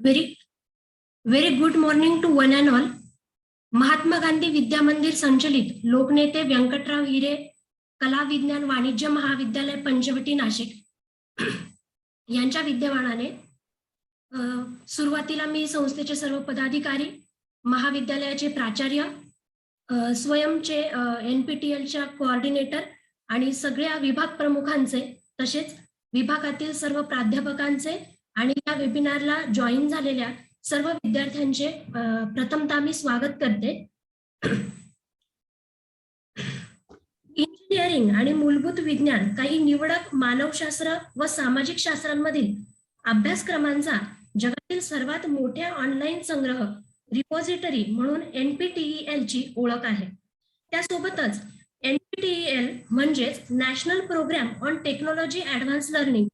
Very, very good morning to one and all. Mahatma Gandhi विद्या मंदिर संचलित लोकनेते व्यंकटराव हिरे कला विज्ञान वाणिज्य महाविद्यालय पंचवटी नाशिक यांच्या विद्यमानाने सुरुवातीला मी संस्थेचे सर्व पदाधिकारी, महाविद्यालयाचे प्राचार्य, स्वयंचे NPTELच्या कोऑर्डिनेटर आणि सगळ्या विभाग प्रमुखांचे तसेच विभागातील सर्व प्राध्यापकांचे आणि या वेबिनारला जॉईन झालेल्या सर्व विद्यार्थ्यांचे प्रथमतः मी स्वागत करते. इंजिनिअरिंग आणि मूलभूत विज्ञान काही निवडक मानवशास्त्र व सामाजिक शास्त्रांमधील अभ्यासक्रमांचा जगातील सर्वात मोठ्या ऑनलाईन संग्रह रिपॉझिटरी म्हणून NPTEL ची ओळख आहे. त्यासोबतच NPTEL म्हणजेच national programme on technology advance learning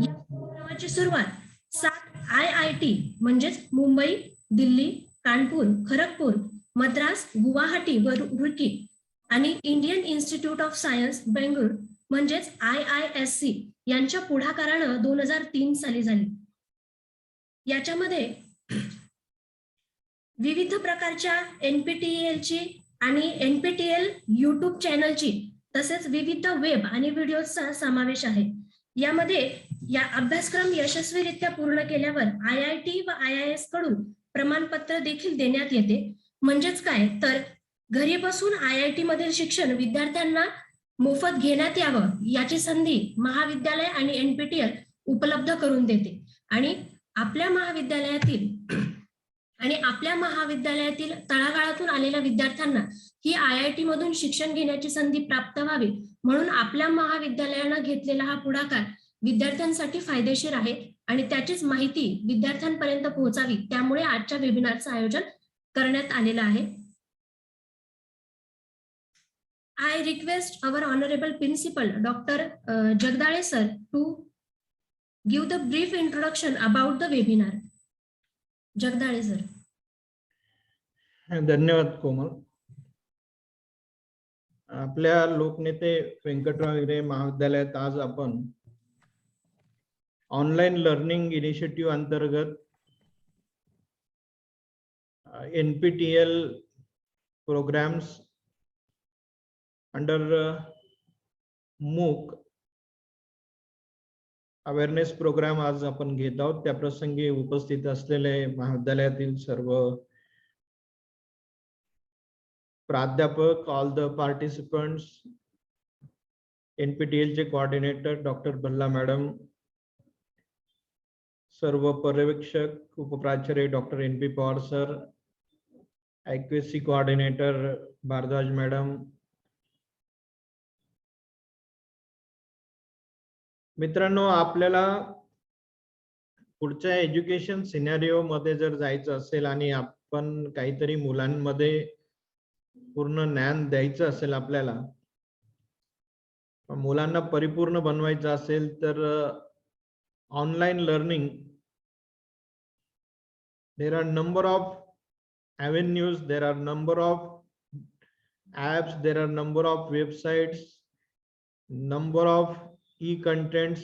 या प्रोग्रामाची सुरुवात 7 IIT म्हणजेच मुंबई, दिल्ली, कानपूर, खरगपूर, मद्रास, गुवाहाटी व रुड़की आणि Indian institute of science Bengaluru म्हणजेच IISc यांच्या पुढाकारानं 2003 साली झाली. याच्यामध्ये विविध प्रकारच्या NPTEL ची आणि NPTEL YouTube चॅनलची तसेच विविध वेब आणि व्हिडिओचा समावेश आहे. यामध्ये या अभ्यासक्रम यशस्वीरित्या पूर्ण केल्यावर IIT व IIS कडून प्रमाणपत्र देखील देण्यात येते. म्हणजेच काय तर घरी बसून IIT मधील शिक्षण विद्यार्थ्यांना मोफत घेण्यात यावं याची संधी महाविद्यालय आणि NPTEL उपलब्ध करून देते आणि आपल्या महाविद्यालयातील तळागाळातून आलेल्या विद्यार्थ्यांना ही IIT मधून शिक्षण घेण्याची संधी प्राप्त व्हावी म्हणून आपल्या महाविद्यालयानं घेतलेला हा पुढाकार विद्यार्थ्यांसाठी फायदेशीर आहे आणि त्याचीच माहिती विद्यार्थ्यांपर्यंत पोहोचावी त्यामुळे आजच्या वेबिनारचं आयोजन करण्यात आलेलं आहे. I request our honorable principal Dr. Jagdale sir to give the brief introduction about the webinar. Jagdale sir. धन्यवाद कोमल. आपल्या लोकनेते व्यंकटराव हिरे महाविद्यालयात आज आपण ऑनलाइन लर्निंग इनिशिएटिव्ह अंतर्गत NPTEL programmes under MOOC awareness programme आज आपण घेत आहोत. त्या प्रसंगी उपस्थित असलेले महाविद्यालयातील सर्व प्राध्यापक, ऑल द पार्टिसिपंट्स, NPTEL चे कोऑर्डिनेटर डॉक्टर भल्ला मॅडम, सर्व पर्यवेक्षक, उपप्राचार्य doctor NP Pawar sir, IQAC coordinator Bharadwaj madam, मित्रांनो, आपल्याला पुढच्या एज्युकेशन सिनेरिओ मध्ये जर जायचं असेल आणि आपण काहीतरी मुलांमध्ये पूर्ण ज्ञान द्यायचं असेल, आपल्याला मुलांना परिपूर्ण बनवायचं असेल तर online learning, there are number of avenues, there are number of apps, there are number of websites, number of e-contents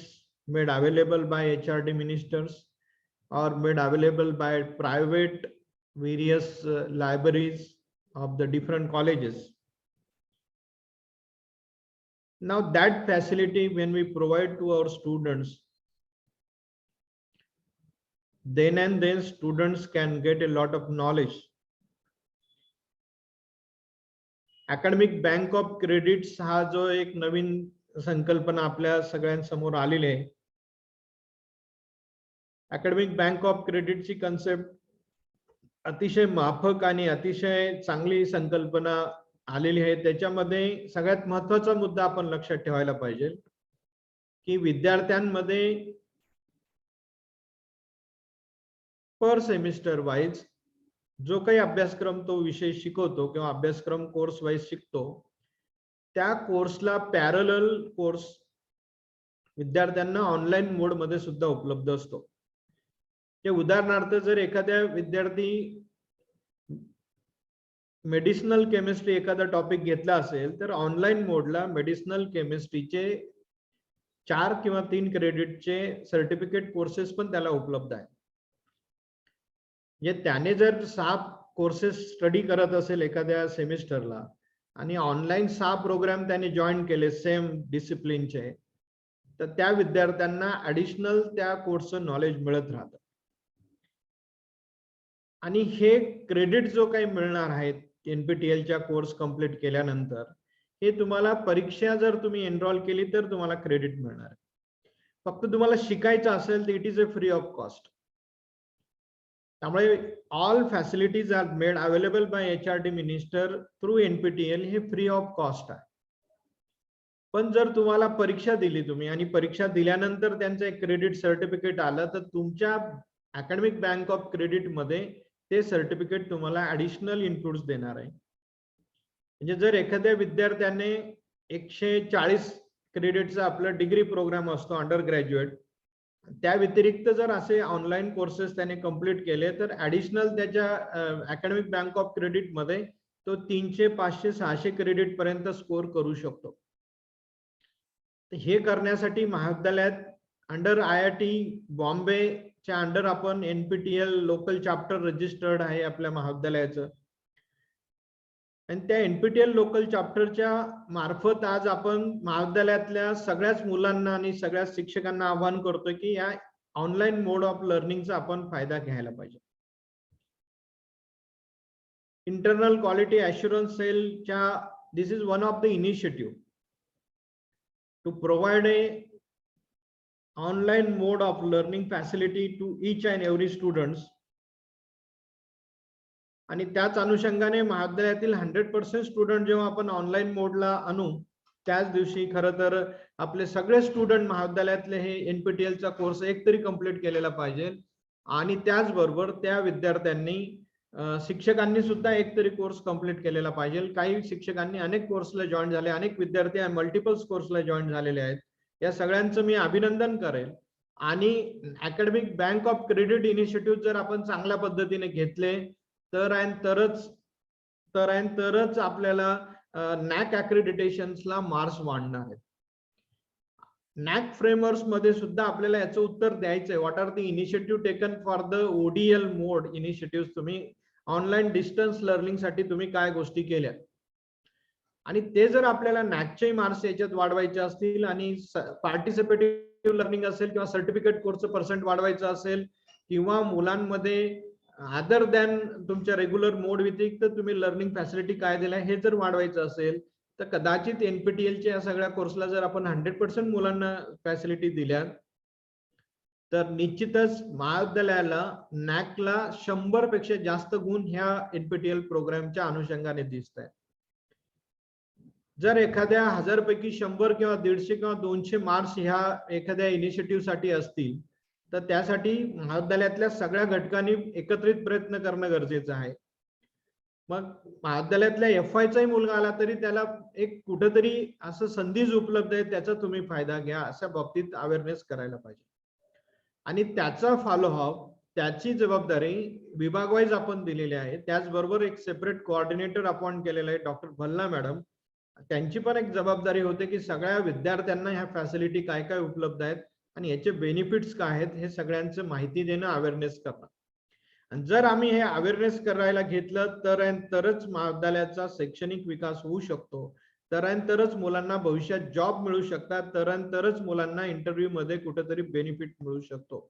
made available by HRD ministers or made available by private various libraries of the different colleges. Now that facility when we provide to our students, then and then students can get a lot of knowledge. Academic Bank of Credits हा जो एक नवीन संकल्पना आपल्या सगळ्यांसमोर आलेली आहे. Academic bank of क्रेडिटची concept अतिशय माफक आणि अतिशय चांगली संकल्पना आलेली आहे. त्याच्यामध्ये सगळ्यात महत्त्वाचा मुद्दा आपण लक्षात ठेवायला पाहिजे की विद्यार्थ्यांमध्ये पर सेमिस्टर वाइज जो काही अभ्यासक्रम तो विषय शिकवतो किंवा अभ्यासक्रम कोर्स वाइज शिकतो, त्या कोर्सला पॅरलल कोर्स विद्यार्थ्यांना ऑनलाइन मोड मध्ये सुद्धा उपलब्ध असतो. ते उदाहरणार्थ जर एखाद्या विद्यार्थी मेडिसिनल केमिस्ट्री एखादा टॉपिक घेतला असेल तर ऑनलाइन मोडला मेडिसिनल केमिस्ट्रीचे 4 किंवा 3 क्रेडिटचे सर्टिफिकेट कोर्सेस पण त्याला उपलब्ध आहेत. म्हणजे त्याने जर 6 कोर्सेस स्टडी करत असेल एखाद्या सेमिस्टरला आणि ऑनलाईन 6 प्रोग्राम त्याने जॉईन केले सेम डिसिप्लिनचे, तर त्या विद्यार्थ्यांना ऍडिशनल त्या कोर्सचं नॉलेज मिळत राहतं. आणि हे क्रेडिट जो काही मिळणार आहे एनपीटीएलच्या कोर्स कंप्लीट केल्यानंतर, हे तुम्हाला परीक्षा जर तुम्ही एनरोल केली तर तुम्हाला क्रेडिट मिळणार आहे. फक्त तुम्हाला शिकायचं असेल तर it is a free of cost. त्यामुळे all facilities are made available by HRD minister through NPTEL, हे फ्री ऑफ कॉस्ट आहे. पण जर तुम्हाला परीक्षा दिली तुम्ही आणि परीक्षा दिल्यानंतर त्यांचं एक क्रेडिट सर्टिफिकेट आलं, तर तुमच्या अकॅडमिक बँक ऑफ क्रेडिट मध्ये ते सर्टिफिकेट तुम्हाला ऍडिशनल इनपुट्स देणार आहे. म्हणजे जर एखाद्या विद्यार्थ्याने 140 क्रेडिटचा आपला डिग्री प्रोग्राम असतो अंडर ग्रॅज्युएट, त्या व्यतिरिक्त जर असे ऑनलाईन कोर्सेस त्याने कंप्लीट केले तर ऍडिशनल त्याच्या अकॅडमिक बँक ऑफ क्रेडिट मध्ये तो 300, 500, 600 क्रेडिट पर्यंत स्कोर करू शकतो. हे करण्यासाठी महाविद्यालयात अंडर IIT बॉम्बेच्या अंडर आपण NPTEL लोकल चॅप्टर रजिस्टर्ड आहे आपल्या महाविद्यालयाचं. आणि त्या NPTEL लोकल चॅप्टरच्या मार्फत आज आपण महाविद्यालयातल्या सगळ्याच मुलांना आणि सगळ्या शिक्षकांना आवाहन करतोय की या ऑनलाईन मोड ऑफ लर्निंगचा आपण फायदा घ्यायला पाहिजे. इंटरनल क्वालिटी अश्युरन्स सेलच्या this is one of the initiative to provide a online mode of learning facility to each and every students. आणि त्याच अनुषंगाने महाविद्यालयातील 100% स्टुडंट जेव्हा आपण ऑनलाईन मोडला आणू, त्याच दिवशी खरं तर आपले सगळे स्टुडंट महाविद्यालयातले हे NPTELचा कोर्स एक तरी कंप्लीट केलेला पाहिजे. आणि त्याचबरोबर त्या विद्यार्थ्यांनी शिक्षकांनी सुद्धा एक तरी कोर्स कंप्लीट केलेला पाहिजे. काही शिक्षकांनी अनेक कोर्सला जॉईन झाले, अनेक विद्यार्थी मल्टिपल कोर्सला जॉईन झालेले आहेत. या सगळ्यांचं मी अभिनंदन करेल. आणि academic bank of credit initiative जर आपण चांगल्या पद्धतीने घेतले तरच आपल्याला नॅक अक्रेडिटेशन्सला मार्क्स वाढणार आहेत. नॅक फ्रेमवर्क्स मध्ये सुद्धा आपल्याला याचं उत्तर द्यायचंय. What are the initiative taken for the ODL mode initiative, तुम्ही ऑनलाईन डिस्टन्स लर्निंग साठी तुम्ही काय गोष्टी केल्या, आणि ते जर आपल्याला नॅकचे मार्क्स याच्यात वाढवायचे असतील आणि पार्टिसिपेटिव्ह लर्निंग असेल किंवा सर्टिफिकेट कोर्सचं पर्सेंट वाढवायचं असेल किंवा मुलांमध्ये अदर दॅन तुमच्या रेग्युलर मोड व्यतिरिक्त तुम्ही लर्निंग फॅसिलिटी काय दिल्या हे जर वाढवायचं असेल तर कदाचित NPTELच्या या सगळ्या कोर्सला जर आपण 100% मुलांना फॅसिलिटी दिल्या तर निश्चितच महाविद्यालयाला नॅकला 100 पेक्षा जास्त गुण ह्या NPTEL प्रोग्रामच्या अनुषंगाने दिसत आहेत. जर एखाद्या 1000 पैकी 100 किंवा 150 किंवा 200 मार्क्स ह्या एखाद्या इनिशिएटिव्ह साठी असतील तर त्यासाठी महाविद्यालयातल्या सगळ्या घटकांनी एकत्रित प्रयत्न करणं गरजेचं आहे. मग महाविद्यालयातल्या FYचाही मुलगा आला तरी त्याला एक कुठेतरी असं संधीच उपलब्ध आहे, त्याचा तुम्ही फायदा घ्या, अशा बाबतीत अवेअरनेस करायला पाहिजे. आणि त्याचा फॉलोअप त्याची जबाबदारी विभाग वाईज आपण दिलेली आहे. त्याचबरोबर एक सेपरेट कोऑर्डिनेटर अपॉइंट केलेला आहे डॉक्टर भल्ला मॅडम. त्यांची पण एक जबाबदारी होते की सगळ्या विद्यार्थ्यांना ह्या फॅसिलिटी काय काय उपलब्ध आहेत आणि याचे बेनिफिट्स काय आहेत हे सगळ्यांचं माहिती देणं, अवेअरनेस करणं. आणि जर आम्ही हे अवेअरनेस करायला घेतलं तरच महाविद्यालयाचा शैक्षणिक विकास होऊ शकतो, तरच मुलांना भविष्यात जॉब मिळू शकतात, तरच मुलांना इंटरव्ह्यू मध्ये कुठेतरी बेनिफिट मिळू शकतो.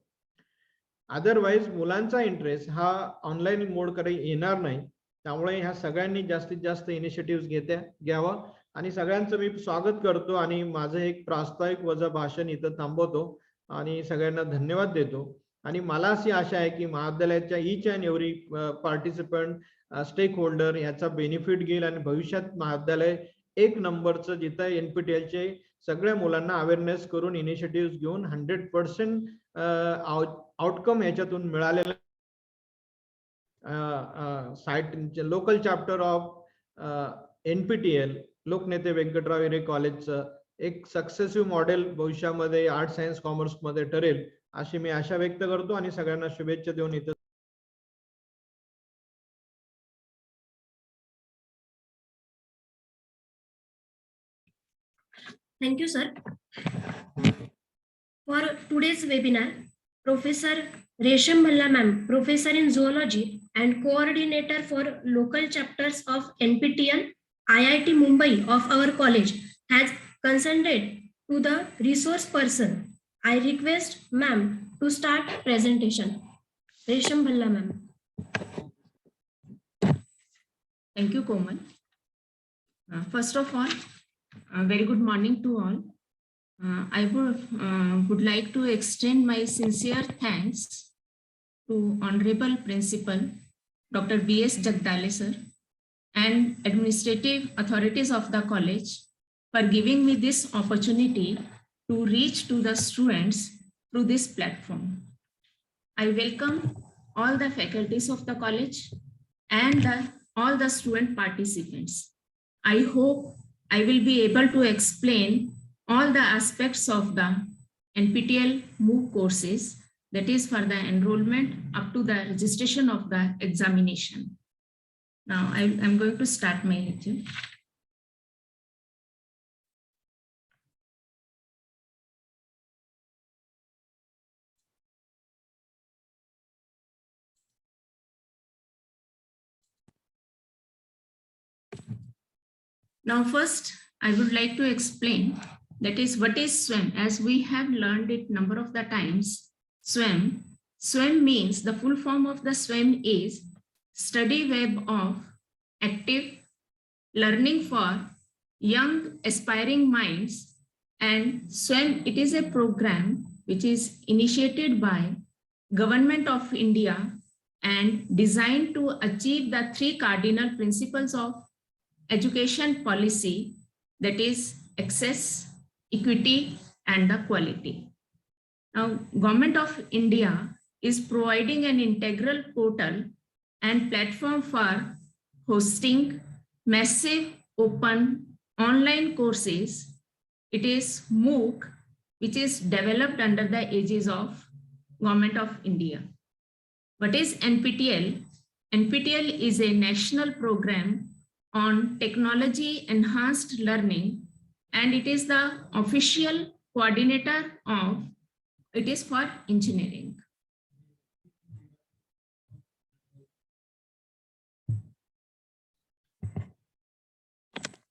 अदरवाईज मुलांचा इंटरेस्ट हा ऑनलाईन मोड कडे येणार नाही. त्यामुळे ह्या सगळ्यांनी जास्तीत जास्त इनिशिएटिव्ह घ्यावा आणि सगळ्यांचं मी स्वागत करतो आणि माझं एक प्रास्ताविक वजा भाषण इथं थांबवतो आणि सगळ्यांना धन्यवाद देतो. आणि मला अशी आशा आहे की महाविद्यालयाच्या each and every participant stakeholder याचा बेनिफिट घेईल आणि भविष्यात महाविद्यालय एक नंबरचं जिथं NPTELचे सगळ्या मुलांना अवेअरनेस करून इनिशिएटिव्ह घेऊन 100% आउटकम याच्यातून मिळालेलं site local chapter of NPTEL लोकनेते व्यंकटराव हिरे कॉलेजचं एक सक्सेसिव्ह मॉडेल भविष्यामध्ये आर्ट सायन्स कॉमर्स मध्ये ठरेल अशी मी आशा व्यक्त करतो आणि सगळ्यांना शुभेच्छा देऊन इथं Thank you, sir. For today's webinar, Professor Resham Bhalla ma'am, professor in zoology and coordinator for local chapters of NPTEL IIT Mumbai of our college, has consented to the resource person. I request ma'am to start presentation. Resham Bhalla ma'am. Thank you, Komal. First of all, very good morning to all. I would like to extend my sincere thanks to Honorable Principal Dr. B.S. Jagdale sir and administrative authorities of the college for giving me this opportunity to reach to the students through this platform. I welcome all the faculties of the college and all the student participants. I hope I will be able to explain all the aspects of the NPTEL MOOC courses, that is for the enrollment up to the registration of the examination. Now I'm going to start my lecture. Now first, I would like to explain that is what is SWAM. As we have learned it number of the times, SWAM means the full form of the SWAM is Study Web of Active Learning for Young Aspiring Minds, and SWAM, it is a program which is initiated by Government of India and designed to achieve the 3 cardinal principles of education policy, that is access, equity, and the quality. Now, Government of India is providing an integral portal and platform for hosting massive open online courses. It is MOOC, which is developed under the aegis of Government of India. What is NPTEL? NPTEL is a national program on technology enhanced learning, and it is the official coordinator of, it is for engineering.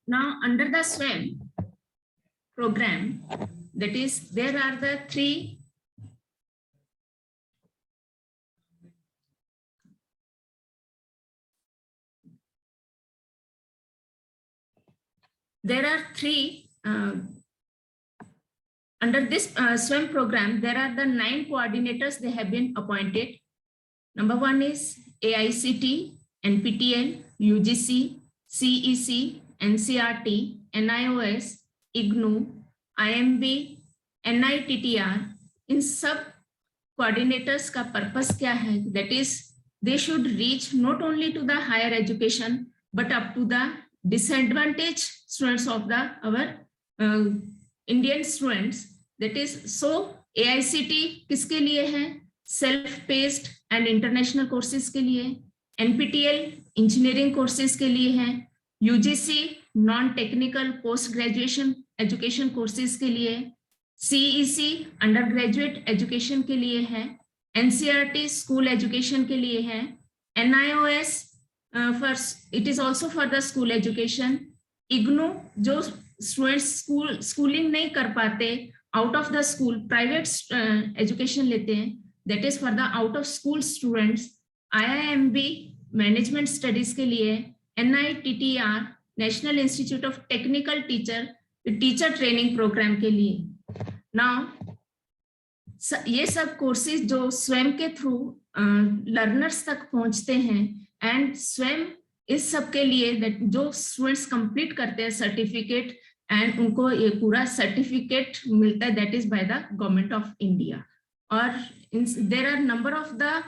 Now under the SWAM program, that is there are the 3 under this SWAM program, there are the 9 coordinators they have been appointed. Number 1 is AICT, NPTEL, UGC, CEC, NCERT, NIOS, IGNOU, IMB, NITTR. इन सब coordinators का purpose क्या है? That is, they should reach not only to the higher education, but up to the disadvantaged students of the our Indian students. That is, so AICT किसके लिए है? Self-paced and international courses के लिए. NPTEL engineering courses के लिए है. UGC non-technical post-graduation education courses के लिए. CEC undergraduate education के लिए है. NCERT school education के लिए है. NIOS it is also for the school education. IGNOU जो students schooling नहीं कर पाते, out of the school private education लेते हैं, that is for the out of school students. IIMB management studies के लिए. NITTR National Institute of Technical Teacher Training program के लिए. Now ये सब कोर्सेज जो स्वयं के थ्रू लर्नर्स तक पहुंचते हैं, एंड स्वयं इस सब के लिए जो स्टूडेंट्स कंप्लीट करते हैं सर्टिफिकेट, एंड उनको ये पूरा सर्टिफिकेट मिलता है, that is by the government of India. और there are number of the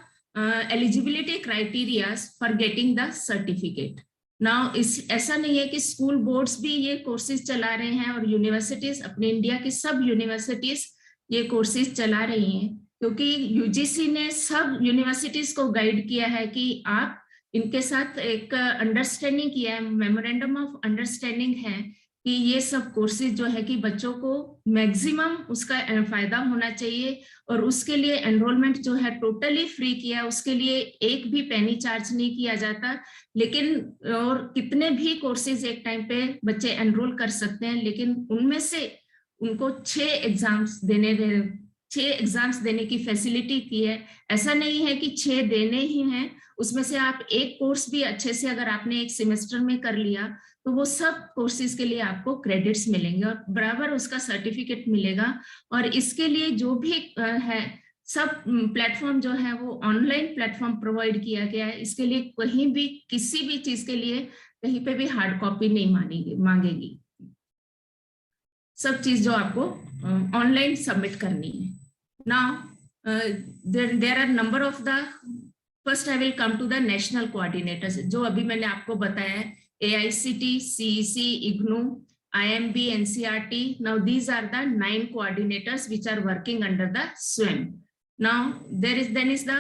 eligibility criterias for getting the certificate. Now इस ऐसा नहीं है कि स्कूल बोर्ड्स भी ये कोर्सेज चला रहे हैं और यूनिवर्सिटीज, अपने इंडिया की सब यूनिवर्सिटीज ये कोर्सेज चला रही हैं, क्योंकि यूजीसी ने सब यूनिवर्सिटीज को गाइड किया है कि आप इनके साथ एक अंडरस्टैंडिंग किया है, मेमोरेंडम ऑफ अंडरस्टैंडिंग है कि ये सब कोर्सेज जो है कि बच्चों को मैक्सिमम उसका फायदा होना चाहिए, और उसके लिए एनरोलमेंट जो है टोटली फ्री किया है, उसके लिए एक भी पेनी चार्ज नहीं किया जाता। लेकिन और कितने भी कोर्सेज एक टाइम पे बच्चे एनरोल कर सकते हैं, लेकिन उनमें से उनको 6 एग्जाम्स देने की फैसिलिटी की है। ऐसा नहीं है कि 6 देने ही हैं, उसमें से आप एक कोर्स भी अच्छे से अगर आपने एक सेमेस्टर में कर लिया तो वो सब कोर्सेज के लिए आपको क्रेडिट्स मिलेंगे और बराबर उसका सर्टिफिकेट मिलेगा। और इसके लिए जो भी है सब प्लेटफॉर्म जो है वो ऑनलाइन प्लेटफॉर्म प्रोवाइड किया गया है। इसके लिए कहीं भी किसी भी चीज के लिए कहीं पे भी हार्ड कॉपी नहीं मांगेगी। सब चीज जो आपको ऑनलाइन सबमिट करनी है। Now there are number of the, first I will come to the national coordinators, जो अभी मैंने आपको बताया है, AICT, CEC, IGNOU, IMB, NCERT. Now these are the 9 coordinators which are working under the SWAM. Now then is the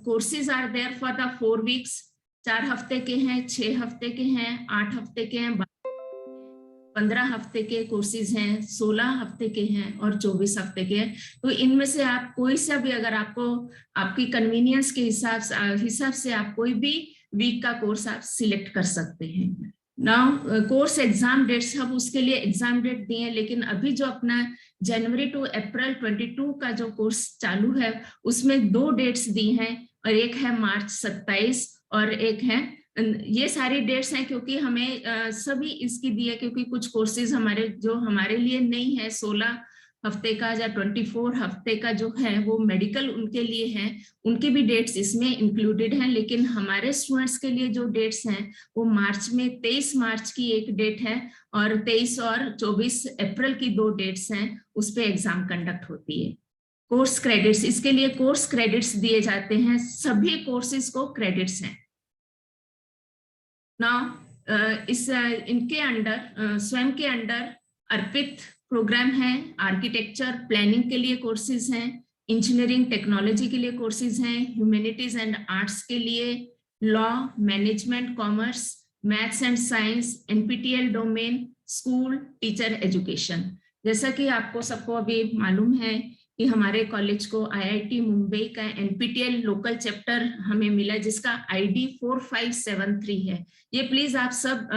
courses are there for the 4 weeks. 4 हफ्ते के हैं, 6 हफ्ते के हैं, 8 हफ्ते के हैं, 15 हफ्ते के कोर्सेज हैं, 16 हफ्ते के हैं और 24 हफ्ते के हैं। तो इनमें से आप कोई सा भी, अगर आपको आपकी कन्वीनियंस के हिसाब से आप कोई भी वीक का कोर्स आप सिलेक्ट कर सकते हैं। नाउ कोर्स एग्जाम डेट्स, हम उसके लिए एग्जाम डेट दिए हैं, लेकिन अभी जो अपना जनवरी टू अप्रैल 22 का जो कोर्स चालू है उसमें 2 डेट्स दी हैं, और एक है मार्च 27 और एक है, ये सारी डेट्स हैं क्योंकि हमें सभी इसकी दी है, क्योंकि कुछ कोर्सेज हमारे लिए नहीं है। 16 हफ्ते का या 24 हफ्ते का जो है वो मेडिकल उनके लिए है, उनकी भी डेट्स इसमें इंक्लूडेड हैं। लेकिन हमारे स्टूडेंट्स के लिए जो डेट्स हैं वो मार्च में 23 मार्च की एक डेट है और 23 और 24 अप्रैल की 2 डेट्स हैं, उस पे एग्जाम कंडक्ट होती है। कोर्स क्रेडिट्स, इसके लिए कोर्स क्रेडिट्स दिए जाते हैं, सभी कोर्सेज को क्रेडिट्स हैं। नाउ इनके अंडर स्वयं के अंडर अर्पित प्रोग्राम है, आर्किटेक्चर प्लानिंग के लिए कोर्सेज हैं, इंजीनियरिंग टेक्नोलॉजी के लिए कोर्सेज हैं, ह्यूमैनिटीज एंड आर्ट्स के लिए law, management, commerce, maths and science, NPTEL domain, school teacher education. जैसा कि आपको सबको अभी मालूम है कि हमारे कॉलेज को IIT मुंबई का NPTEL लोकल चैप्टर हमें मिला, जिसका ID 4573 है। ये प्लीज आप सब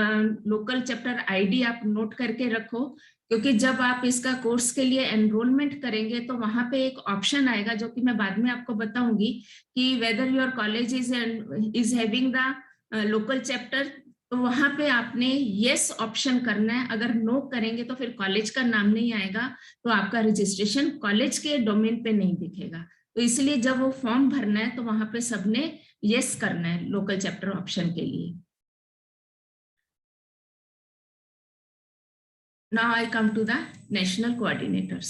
लोकल चैप्टर ID आप नोट करके रखो, क्योंकि जब आप इसका कोर्स के लिए एनरोलमेंट करेंगे तो वहां पे एक ऑप्शन आएगा जो कि मैं बाद में आपको बताऊंगी कि whether your college is having the local chapter, तो वहां पे आपने यस ऑप्शन करना है। अगर नो करेंगे तो फिर कॉलेज का नाम नहीं आएगा, तो आपका रजिस्ट्रेशन कॉलेज के डोमेन पे नहीं दिखेगा। तो इसलिए जब वो फॉर्म भरना है तो वहां पे सबने यस करना है लोकल चैप्टर ऑप्शन के लिए। Now I come to the national coordinators.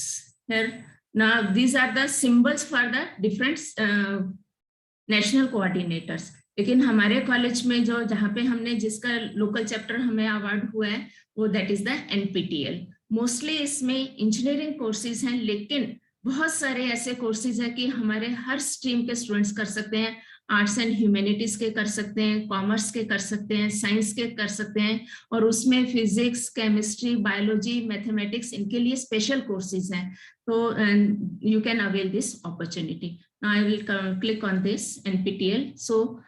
Here, now these are the symbols for the different national coordinators. लेकिन हमारे कॉलेज में जो जहाँ पे हमने जिसका लोकल चैप्टर हमें अवार्ड हुआ है वो that is the NPTEL। Mostly इसमें इंजीनियरिंग कोर्सेज हैं, लेकिन बहुत सारे ऐसे कोर्सेज हैं कि हमारे हर स्ट्रीम के स्टूडेंट्स कर सकते हैं। आर्ट्स एंड ह्यूमैनिटीज के कर सकते हैं, कॉमर्स के कर सकते हैं, साइंस के कर सकते हैं, और उसमें फिजिक्स, केमिस्ट्री, बायोलॉजी, मैथमेटिक्स, इनके लिए स्पेशल कोर्सेज हैं। तो you can avail this opportunity. Now I will click on this NPTEL, so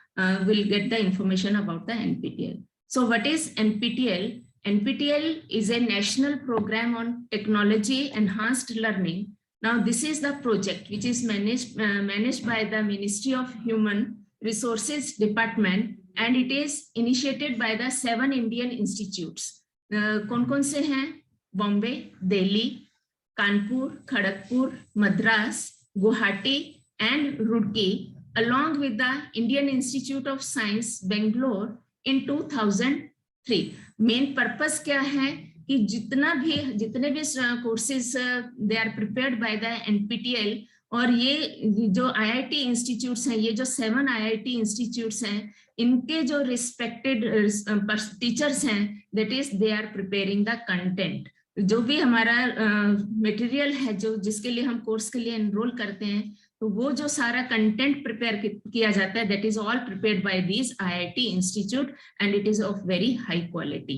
we'll get the information about the NPTEL. So what is NPTEL? NPTEL is a national program on technology enhanced learning. Now this is the project which is managed by the Ministry of Human Resources Department, and it is initiated by the 7 Indian institutes. कौन-कौन से हैं? Bombay, Delhi, Kanpur, Kharagpur, Madras, Guwahati and Roorkee, along with the Indian Institute of Science, Bangalore in 2003. Main purpose क्या है कि जितने भी courses they are prepared by the NPTEL, और ये जो IIT इंस्टीट्यूट्स हैं, ये जो 7 IIT इंस्टीट्यूट्स हैं, इनके जो रिस्पेक्टेड टीचर्स हैं, that is they are preparing the content. जो भी हमारा मटेरियल है जो जिसके लिए हम कोर्स के लिए एनरोल करते हैं, तो वो जो सारा कंटेंट प्रिपेयर किया जाता है, that is all prepared by this IIT institute and it is of very high quality.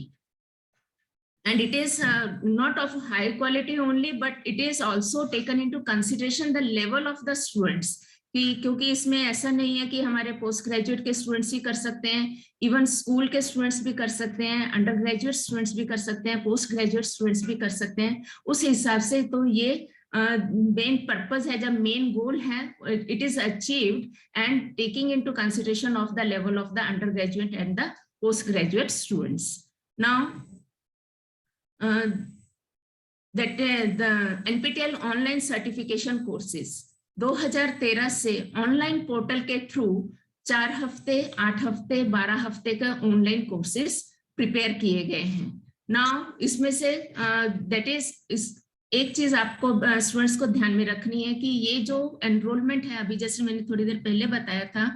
and it is not of high quality only, but it is also taken into consideration the level of the students, क्योंकि इसमें ऐसा नहीं है कि हमारे post graduate के students ही कर सकते हैं, इवन स्कूल के स्टूडेंट्स भी कर सकते हैं, अंडर ग्रेजुएट स्टूडेंट्स भी कर सकते हैं, पोस्ट ग्रेजुएट स्टूडेंट्स भी कर सकते हैं। उस हिसाब से तो ये मेन पर्पस है, जब मेन गोल है, it is achieved and taking into consideration of the level of the under graduate and the post graduate students. Now that the NPTEL online certification courses 2013 से ऑनलाइन पोर्टल के through 4 हफ्ते, 8 हफ्ते, 12 हफ्ते का online courses prepare किए गए हैं। Now इसमें से दैट इज एक चीज आपको स्टूडेंट्स को ध्यान में रखनी है कि ये जो एनरोलमेंट है, अभी जैसे मैंने थोड़ी देर पहले बताया था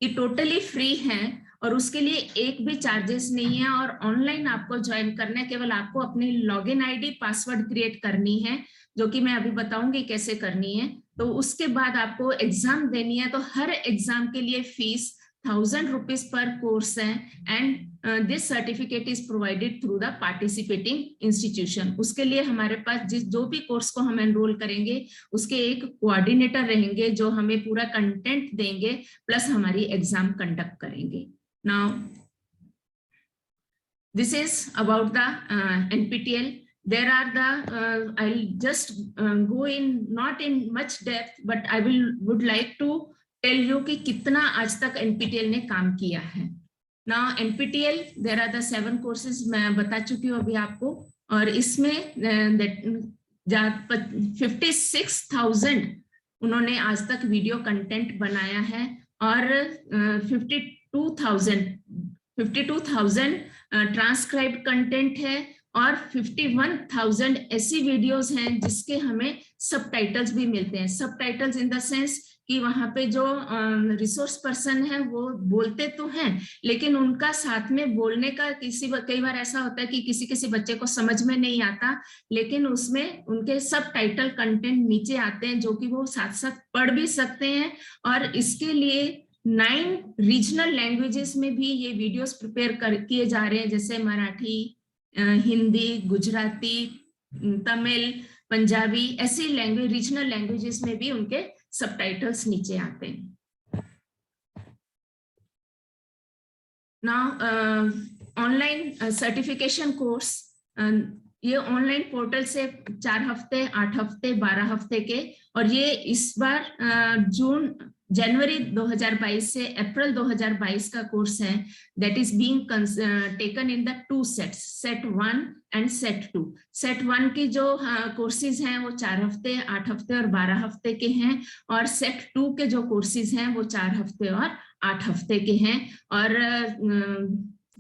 कि टोटली फ्री है और उसके लिए एक भी चार्जेस नहीं है, और ऑनलाइन आपको ज्वाइन करना है, केवल आपको अपनी लॉगिन आईडी पासवर्ड क्रिएट करनी है, जो कि मैं अभी बताऊंगी कैसे करनी है। तो उसके बाद आपको एग्जाम देनी है, तो हर एग्जाम के लिए फीस 1000 रुपीज पर कोर्स है, and this certificate is provided through the participating institution. उसके लिए हमारे पास जो भी कोर्स को हम एनरोल करेंगे उसके एक कोऑर्डिनेटर रहेंगे जो हमें पूरा कंटेंट देंगे, प्लस हमारी एग्जाम कंडक्ट करेंगे। Now, this is about the NPTEL. There are the, I'll just go in, not in much depth, but I would like to tell you कि कितना आज तक NPTEL ने काम किया है। Now, NPTEL, there are the 7 courses, मैं बता चुकी हूँ अभी आपको, और इसमें 56,000 उन्होंने आज तक वीडियो कंटेंट बनाया है, और 52,000 ट्रांसक्राइब कंटेंट है, और 51,000 ऐसी वीडियोस हैं जिसके हमें सबटाइटल्स भी मिलते हैं। सबटाइटल्स इन द सेंस कि वहां पे जो रिसोर्स पर्सन है वो बोलते तो हैं, लेकिन उनका साथ में बोलने का कई बार ऐसा होता है कि किसी बच्चे को समझ में नहीं आता, लेकिन उसमें उनके सबटाइटल कंटेंट नीचे आते हैं जो कि वो साथ साथ पढ़ भी सकते हैं। और इसके लिए 9 रीजनल लैंग्वेजेस में भी ये वीडियोस प्रिपेयर किए जा रहे हैं, जैसे मराठी, हिंदी, गुजराती, तमिल, पंजाबी, ऐसी लैंग्वेज रीजनल लैंग्वेजेस में भी उनके सबटाइटल्स नीचे आते हैं। नाउ ऑनलाइन सर्टिफिकेशन कोर्स, ये ऑनलाइन पोर्टल से 4 हफ्ते, 8 हफ्ते, 12 हफ्ते के, और ये इस बार जनवरी 2022 से अप्रैल 2022 का कोर्स है, that is being taken in the 2 sets, set 1 and set 2। Set 1 की जो कोर्सेज हैं वो 4 हफ्ते, 8 हफ्ते और 12 हफ्ते के हैं, और सेट 2 के जो कोर्सेज हैं वो 4 हफ्ते और 8 हफ्ते के हैं। और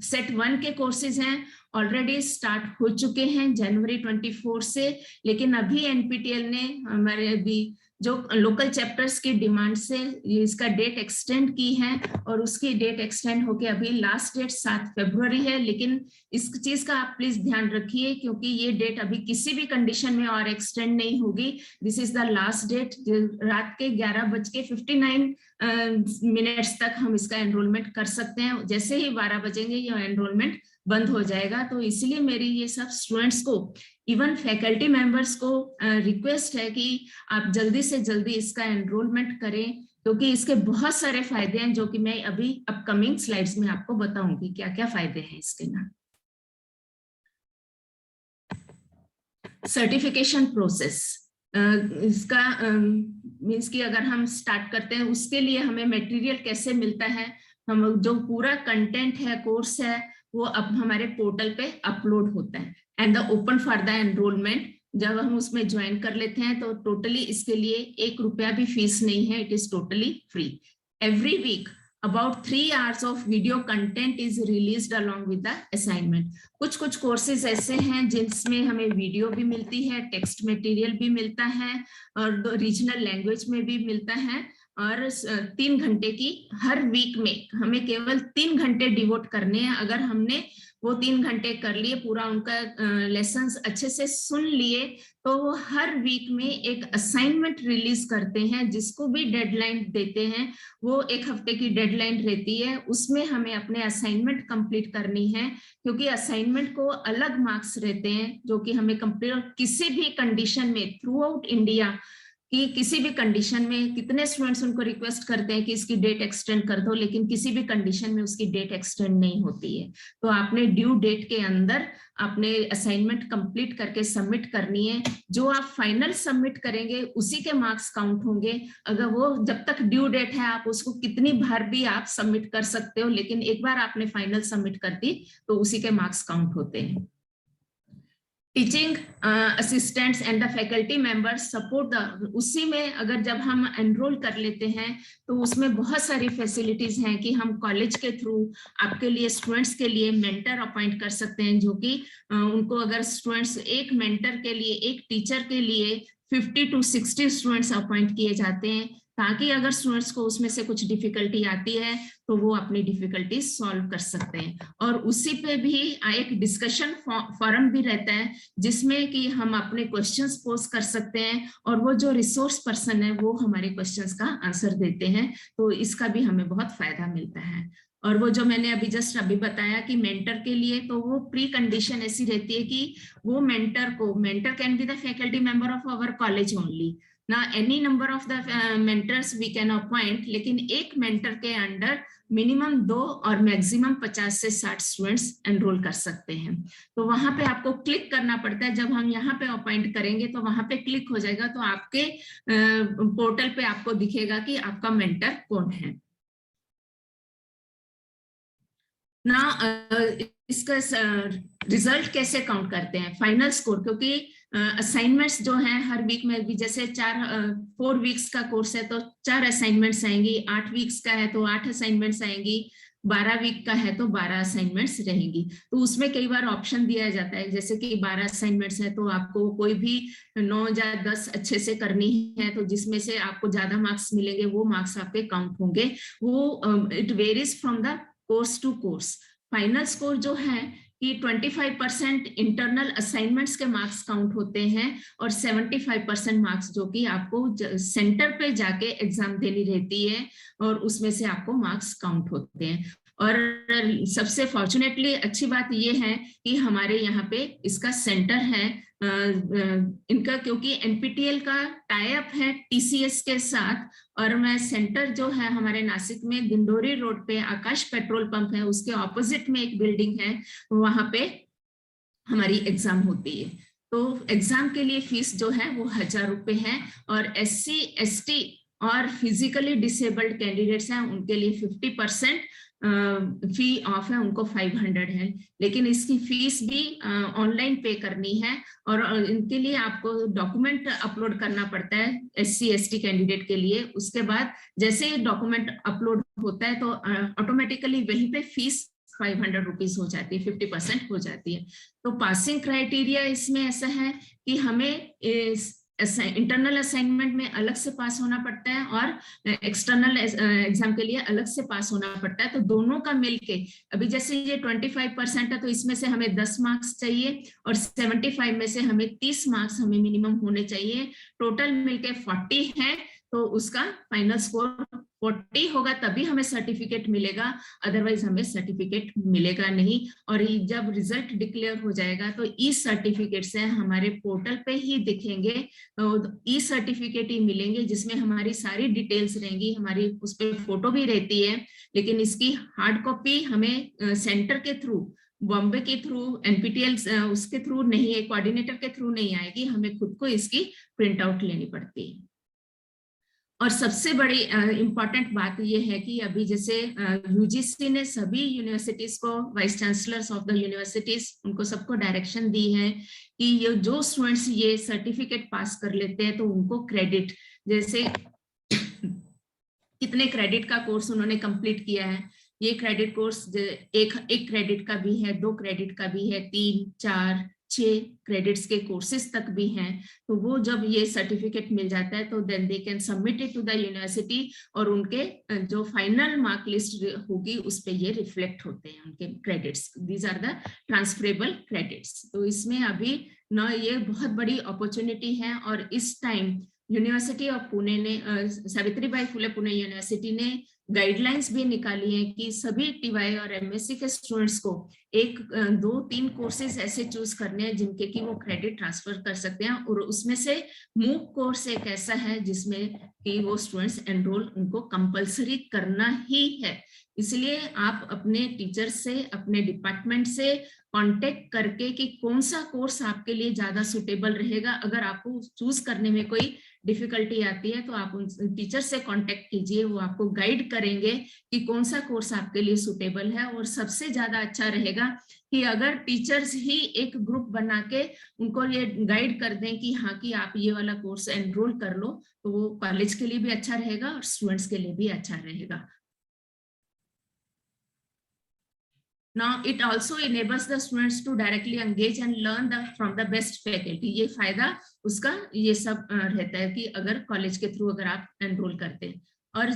सेट 1 के कोर्सेज हैं ऑलरेडी स्टार्ट हो चुके हैं जनवरी 24 से, लेकिन अभी एनपीटीएल ने हमारे अभी जो लोकल चैप्टर्स की डिमांड से इसका डेट एक्सटेंड की है, और उसकी डेट एक्सटेंड होके अभी लास्ट डेट 7 फरवरी है। लेकिन इस चीज का आप प्लीज ध्यान रखिए, क्योंकि ये डेट अभी किसी भी कंडीशन में और एक्सटेंड नहीं होगी। This is the last date. रात के 11:59 तक हम इसका एनरोलमेंट कर सकते हैं। जैसे ही 12 बजेंगे ये एनरोलमेंट बंद हो जाएगा। तो इसलिए मेरी ये सब स्टूडेंट्स को, इवन फैकल्टी मेंबर्स को रिक्वेस्ट है कि आप जल्दी से जल्दी इसका एनरोलमेंट करें, क्योंकि इसके बहुत सारे फायदे हैं जो कि मैं अभी अपकमिंग स्लाइड्स में आपको बताऊंगी क्या क्या फायदे हैं इसके ना। सर्टिफिकेशन प्रोसेस, इसका मीन्स कि अगर हम स्टार्ट करते हैं उसके लिए हमें मटेरियल कैसे मिलता है। हम जो पूरा कंटेंट है, कोर्स है, वो अब हमारे पोर्टल पे अपलोड होता है and the open for the enrolment. जब हम उसमें ज्वाइन कर लेते हैं तो टोटली इसके लिए 1 रुपया भी फीस नहीं है, it is totally free. Every week about 3 hours of video content is released along with the assignment. कुछ कोर्सेज ऐसे हैं जिसमें हमें वीडियो भी मिलती है, टेक्स्ट मटेरियल भी मिलता है, और रीजनल लैंग्वेज में भी मिलता है, और 3 घंटे की हर वीक में हमें केवल 3 घंटे डिवोट करने हैं। अगर हमने वो 3 घंटे कर लिए, पूरा उनका लेसन्स अच्छे से सुन लिए, तो वो हर वीक में एक असाइनमेंट रिलीज करते हैं, जिसको भी डेडलाइन देते हैं। वो 1 हफ्ते की डेडलाइन रहती है, उसमें हमें अपने असाइनमेंट कंप्लीट करनी है, क्योंकि असाइनमेंट को अलग मार्क्स रहते हैं जो कि हमें कंप्लीट किसी भी कंडीशन में थ्रू आउट इंडिया कि किसी भी कंडीशन में, कितने स्टूडेंट्स उनको रिक्वेस्ट करते हैं कि इसकी डेट एक्सटेंड कर दो, लेकिन किसी भी कंडीशन में उसकी डेट एक्सटेंड नहीं होती है। तो आपने ड्यू डेट के अंदर अपने असाइनमेंट कंप्लीट करके सबमिट करनी है। जो आप फाइनल सबमिट करेंगे उसी के मार्क्स काउंट होंगे। अगर वो जब तक ड्यू डेट है आप उसको कितनी बार भी आप सबमिट कर सकते हो, लेकिन एक बार आपने फाइनल सबमिट कर दी तो उसी के मार्क्स काउंट होते हैं। Teaching assistants and the faculty members support the, उसी में अगर जब हम एनरोल कर लेते हैं तो उसमें बहुत सारी फैसिलिटीज हैं कि हम कॉलेज के थ्रू आपके लिए, स्टूडेंट्स के लिए मेंटर अपॉइंट कर सकते हैं, जो कि उनको, अगर स्टूडेंट्स एक मेंटर के लिए, एक टीचर के लिए 50 to 60 स्टूडेंट्स अपॉइंट किए जाते हैं, ताकि अगर स्टूडेंट्स को उसमें से कुछ डिफिकल्टी आती है तो वो अपनी डिफिकल्टी सॉल्व कर सकते हैं। और उसी पे भी एक डिस्कशन फोरम भी रहता है, जिसमें कि हम अपने क्वेश्चंस पोज कर सकते हैं और वो जो रिसोर्स पर्सन है वो हमारे क्वेश्चंस का आंसर देते हैं। तो इसका भी हमें बहुत फायदा मिलता है। और वो जो मैंने अभी बताया कि मेंटर के लिए, तो वो प्री कंडीशन ऐसी रहती है कि वो mentor can be the faculty member of our college only ना, any number of the mentors we can appoint, लेकिन एक मेंटर के अंडर मिनिमम 2 और मैक्सिमम 50 से 60 स्टूडेंट्स एनरोल कर सकते हैं। तो वहां पे आपको क्लिक करना पड़ता है। जब हम यहाँ पे अपॉइंट करेंगे तो वहां पे क्लिक हो जाएगा, तो आपके पोर्टल पे आपको दिखेगा कि आपका मेंटर कौन है ना। इसका रिजल्ट कैसे काउंट करते हैं, फाइनल स्कोर, क्योंकि असाइनमेंट्स जो हैं हर वीक में भी, जैसे 4 वीक्स का कोर्स है तो 4 असाइनमेंट्स आएंगी, 8 वीक्स का है तो 8 असाइनमेंट्स आएंगी, 12 वीक का है तो 12 असाइनमेंट्स रहेंगी। तो उसमें कई बार ऑप्शन दिया जाता है, जैसे कि 12 असाइनमेंट्स है तो आपको कोई भी 9 या 10 अच्छे से करनी है, तो जिसमें से आपको ज्यादा मार्क्स मिलेंगे वो मार्क्स आपके काउंट होंगे। वो it varies from the course to course. Final score जो है कि 25% इंटरनल असाइनमेंट्स के मार्क्स काउंट होते हैं और 75% मार्क्स जो कि आपको सेंटर पे जाके एग्जाम देनी रहती है और उसमें से आपको मार्क्स काउंट होते हैं। और सबसे फॉर्चुनेटली अच्छी बात ये है कि हमारे यहाँ पे इसका सेंटर है इनका, क्योंकि एनपीटीईएल का टाई अप है टीसीएस के साथ। और मैं सेंटर जो है हमारे नासिक में दिंडोरी रोड पे आकाश पेट्रोल पंप है, उसके ऑपोजिट में एक बिल्डिंग है, वहां पे हमारी एग्जाम होती है। तो एग्जाम के लिए फीस जो है वो 1000 रुपए है, और SC ST और फिजिकली डिसेबल्ड कैंडिडेट्स हैं उनके लिए 50% फी ऑफ है, उनको 500 है। लेकिन इसकी फीस भी ऑनलाइन पे करनी है, और इनके लिए आपको डॉक्यूमेंट अपलोड करना पड़ता है SC ST कैंडिडेट के लिए। उसके बाद जैसे डॉक्यूमेंट अपलोड होता है तो ऑटोमेटिकली वहीं पे फीस 500 रुपीज हो जाती है, 50% हो जाती है। तो पासिंग क्राइटेरिया इसमें ऐसा है कि हमें इंटरनल असाइनमेंट में अलग से पास होना पड़ता है और एक्सटर्नल एग्जाम के लिए अलग से पास होना पड़ता है। तो दोनों का मिलके, अभी जैसे ये 25% है तो इसमें से हमें 10 मार्क्स चाहिए, और 75 में से हमें 30 मार्क्स हमें मिनिमम होने चाहिए। टोटल मिलके 40 है, तो उसका फाइनल स्कोर 40 होगा तभी हमें सर्टिफिकेट मिलेगा, अदरवाइज हमें सर्टिफिकेट मिलेगा नहीं। और जब रिजल्ट डिक्लेयर हो जाएगा तो ई सर्टिफिकेट से हमारे पोर्टल पे ही दिखेंगे, तो ई सर्टिफिकेट ही मिलेंगे जिसमें हमारी सारी डिटेल्स रहेंगी, हमारी उस पर फोटो भी रहती है। लेकिन इसकी हार्ड कॉपी हमें सेंटर के थ्रू, बॉम्बे के थ्रू, एनपीटीईएल उसके थ्रू नहीं है, कोऑर्डिनेटर के थ्रू नहीं आएगी, हमें खुद को इसकी प्रिंट आउट लेनी पड़ती है। और सबसे बड़ी इंपॉर्टेंट बात यह है कि अभी जैसे यूजीसी ने सभी यूनिवर्सिटीज को, vice chancellors of the universities, उनको सबको डायरेक्शन दी है कि ये जो स्टूडेंट्स ये सर्टिफिकेट पास कर लेते हैं तो उनको क्रेडिट, जैसे कितने क्रेडिट का कोर्स उन्होंने कंप्लीट किया है, ये क्रेडिट कोर्स एक क्रेडिट का भी है, 2 क्रेडिट का भी है, 3, 4, 6 क्रेडिट्स के कोर्सेज तक भी हैं, तो वो जब ये सर्टिफिकेट मिल जाता है तो then they can submit it to the university, और उनके जो फाइनल मार्क लिस्ट होगी उस पे ये रिफ्लेक्ट होते हैं उनके credits. These are the transferable credits. तो इसमें अभी ना ये बहुत बड़ी अपॉर्चुनिटी है, और इस टाइम यूनिवर्सिटी ऑफ पुणे ने, सावित्रीबाई फुले पुणे यूनिवर्सिटी ने गाइडलाइंस भी निकाली है कि सभी टीवाई और एमएससी के स्टूडेंट्स को 1, 2, 3 कोर्सेज ऐसे चूज करने हैं जिनके कि वो क्रेडिट ट्रांसफर कर सकते हैं, और उसमें से मूक कोर्स एक ऐसा है जिसमें कि वो स्टूडेंट्स एनरोल उनको कंपलसरी करना ही है। इसलिए आप अपने टीचर से, अपने डिपार्टमेंट से कांटेक्ट करके कि कौन सा कोर्स आपके लिए ज्यादा सुटेबल रहेगा, अगर आपको चूज करने में कोई डिफिकल्टी आती है तो आप उन टीचर से कांटेक्ट कीजिए, वो आपको गाइड करेंगे कि कौन सा कोर्स आपके लिए सुटेबल है। और सबसे ज्यादा अच्छा रहेगा कि अगर टीचर्स ही एक ग्रुप बना के उनको ये गाइड कर दें कि हाँ कि आप ये वाला कोर्स एनरोल कर लो, तो वो कॉलेज के लिए भी अच्छा रहेगा और स्टूडेंट्स के लिए भी अच्छा रहेगा। Now it also enables the students to directly engage and learn from the best faculty. ये फायदा उसका ये सब रहता है कि अगर कॉलेज के थ्रू अगर आप एनरोल करते हैं। और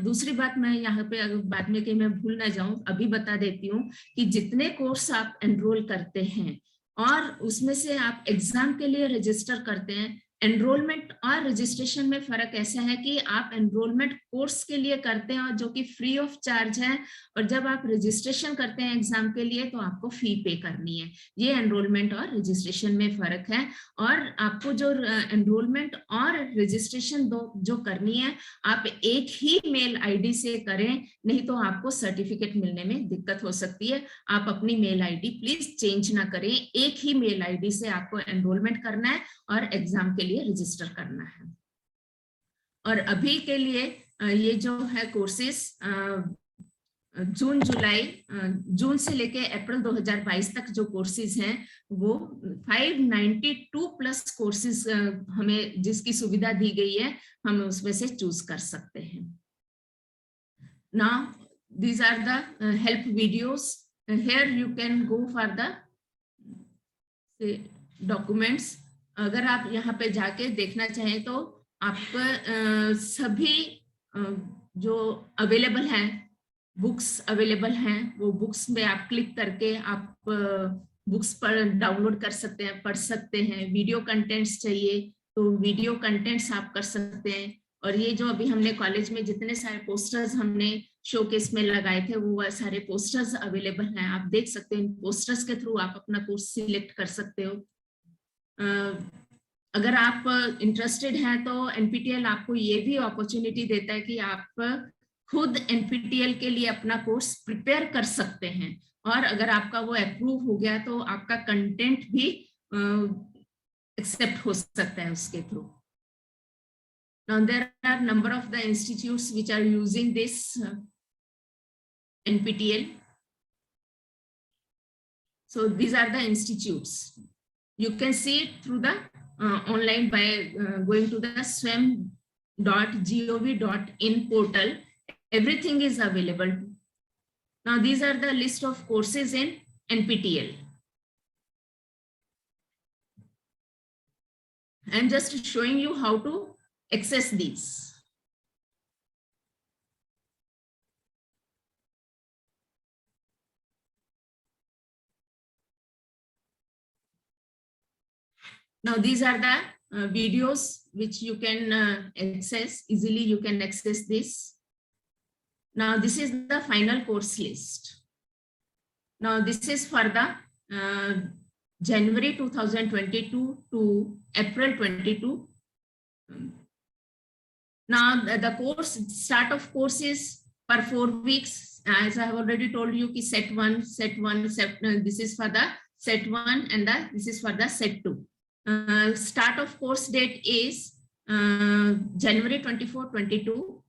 दूसरी बात मैं यहाँ पे अगर बाद में कहीं मैं भूल ना जाऊं, अभी बता देती हूँ कि जितने कोर्स आप एनरोल करते हैं और उसमें से आप एग्जाम के लिए रजिस्टर करते हैं, एनरोलमेंट और रजिस्ट्रेशन में फर्क ऐसा है कि आप एनरोलमेंट कोर्स के लिए करते हैं और जो कि फ्री ऑफ चार्ज है, और जब आप रजिस्ट्रेशन करते हैं एग्जाम के लिए तो आपको फी पे करनी है। ये एनरोलमेंट और रजिस्ट्रेशन में फर्क है। और आपको जो एनरोलमेंट और रजिस्ट्रेशन जो करनी है आप एक ही मेल आईडी से करें, नहीं तो आपको सर्टिफिकेट मिलने में दिक्कत हो सकती है। आप अपनी मेल आईडी प्लीज चेंज ना करें, एक ही मेल आईडी से आपको एनरोलमेंट करना है और एग्जाम के लिए रजिस्टर करना है। और अभी के लिए ये जो है कोर्सेस जून से लेके अप्रैल 2022 तक जो कोर्सेज हैं वो 592 प्लस कोर्सेज हमें जिसकी सुविधा दी गई है, हम उसमें से चूज कर सकते हैं। Now these are the help videos. Here you can go for the documents. अगर आप यहाँ पे जाके देखना चाहें तो आपको सभी जो अवेलेबल हैं, बुक्स अवेलेबल हैं, वो बुक्स में आप क्लिक करके आप बुक्स पर डाउनलोड कर सकते हैं, पढ़ सकते हैं। वीडियो कंटेंट्स चाहिए तो वीडियो कंटेंट्स आप कर सकते हैं। और ये जो अभी हमने कॉलेज में जितने सारे पोस्टर्स हमने शोकेस में लगाए थे वो सारे पोस्टर्स अवेलेबल हैं, आप देख सकते हैं। इन पोस्टर्स के थ्रू आप अपना कोर्स सिलेक्ट कर सकते हो। अगर आप इंटरेस्टेड हैं तो एनपीटीएल आपको ये भी अपॉर्चुनिटी देता है कि आप खुद एनपीटीएल के लिए अपना कोर्स प्रिपेयर कर सकते हैं, और अगर आपका वो अप्रूव हो गया तो आपका कंटेंट भी एक्सेप्ट हो सकता है उसके through. Now there are number of the institutes which are using this NPTEL. So these are the institutes. You can see it through the online by going to the swem.gov.in portal. Everything is available. Now these are the list of courses in NPTEL. I am just showing you how to access these. Now these are the videos which you can access easily. You can access this. Now this is the final course list. Now this is for the January 2022 to April 22. Now the course start of course is for 4 weeks. As I have already told you, set 1, this is for the set 1 and this is for the set 2. Start of course date is January 24, 22.